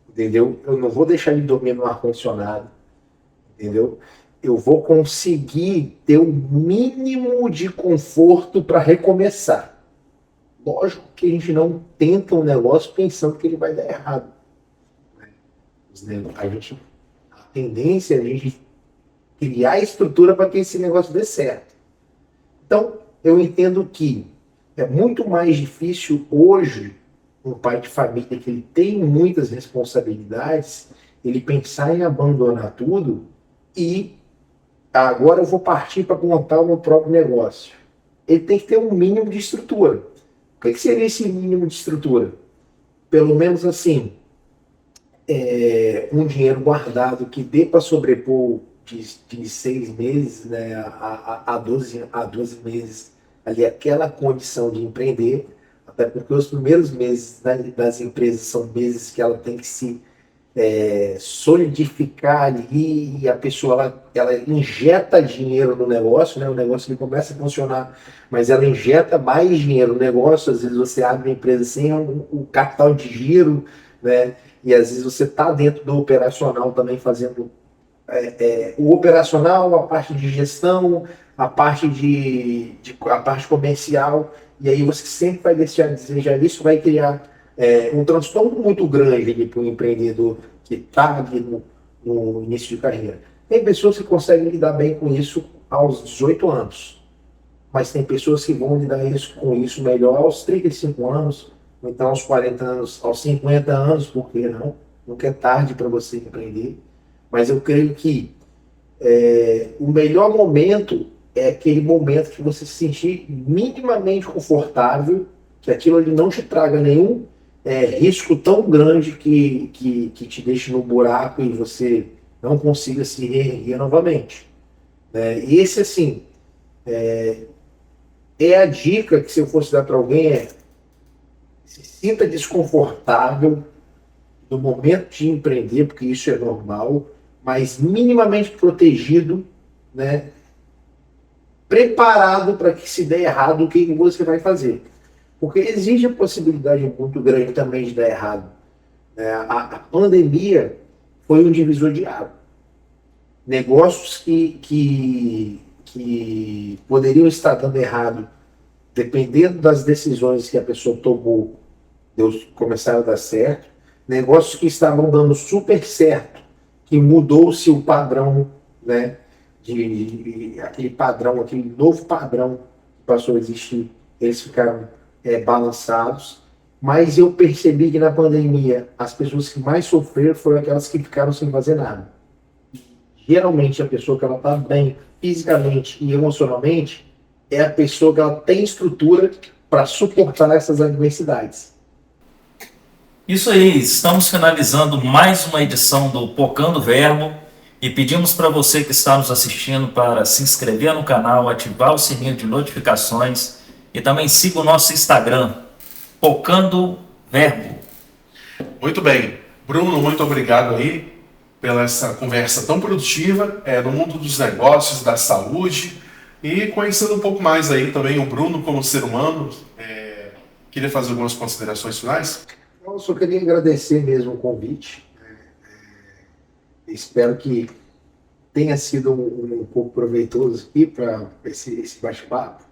entendeu? Eu não vou deixar de dormir no ar-condicionado, entendeu? Eu vou conseguir ter o mínimo de conforto para recomeçar. Lógico que a gente não tenta um negócio pensando que ele vai dar errado. A tendência é a gente criar a estrutura para que esse negócio dê certo. Então, eu entendo que é muito mais difícil hoje um pai de família que ele tem muitas responsabilidades, ele pensar em abandonar tudo e agora eu vou partir para montar o meu próprio negócio. Ele tem que ter um mínimo de estrutura. O que seria esse mínimo de estrutura? Pelo menos assim, um dinheiro guardado que dê para sobrepor de 6 meses, né, a 12 meses ali aquela condição de empreender, até porque os primeiros meses das empresas são meses que ela tem que se solidificar ali e a pessoa ela injeta dinheiro no negócio, né? O negócio ele começa a funcionar, mas ela injeta mais dinheiro no negócio. Às vezes você abre uma empresa sem o capital de giro, né? E às vezes você está dentro do operacional também fazendo o operacional, a parte de gestão, a parte a parte comercial, e aí você sempre vai deixar de desejar isso, vai criar um transtorno muito grande para o empreendedor que está ali no início de carreira. Tem pessoas que conseguem lidar bem com isso aos 18 anos, mas tem pessoas que vão lidar com isso melhor aos 35 anos, ou então aos 40 anos, aos 50 anos, por que não? Nunca é tarde para você empreender. Mas eu creio que o melhor momento é aquele momento que você se sentir minimamente confortável, que aquilo ali não te traga nenhum risco tão grande que te deixe no buraco e você não consiga se reerguer novamente. Esse, assim, a dica que se eu fosse dar para alguém se sinta desconfortável no momento de empreender, porque isso é normal, mas minimamente protegido, né? Preparado para que se der errado, o que você vai fazer. Porque existe a possibilidade muito grande também de dar errado. A pandemia foi um divisor de água. Negócios que poderiam estar dando errado, dependendo das decisões que a pessoa tomou, começaram a dar certo. Negócios que estavam dando super certo, que mudou-se o padrão, né? Aquele novo padrão que passou a existir, eles ficaram balançados. Mas eu percebi que na pandemia as pessoas que mais sofreram foram aquelas que ficaram sem fazer nada. Geralmente a pessoa que ela está bem fisicamente e emocionalmente é a pessoa que ela tem estrutura para suportar essas adversidades. Isso aí, estamos finalizando mais uma edição do Pocando Verbo e pedimos para você que está nos assistindo para se inscrever no canal, ativar o sininho de notificações e também siga o nosso Instagram, Pocando Verbo. Muito bem. Bruno, muito obrigado aí pela essa conversa tão produtiva no mundo dos negócios, da saúde e conhecendo um pouco mais aí também o Bruno como ser humano. Queria fazer algumas considerações finais? Eu só queria agradecer mesmo o convite. Espero que tenha sido um pouco proveitoso aqui para esse bate-papo.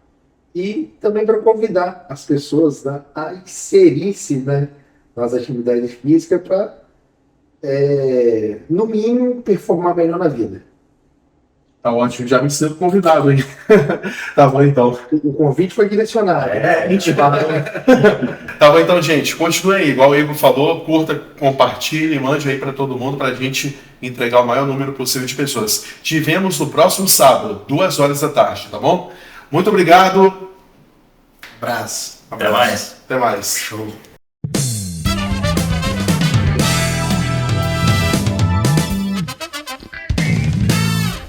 e também para convidar as pessoas, né, a inserir-se, né, nas atividades físicas para, no mínimo, performar melhor na vida. Tá ótimo, já me sinto convidado, hein? Tá bom, então. O convite foi direcionado. Tá bom, então, gente. Continue aí, igual o Igor falou, curta, compartilhe, mande aí para todo mundo para a gente entregar o maior número possível de pessoas. Te vemos no próximo sábado, 2 horas da tarde, tá bom? Muito obrigado. Abraço. Até mais. Até mais. Show.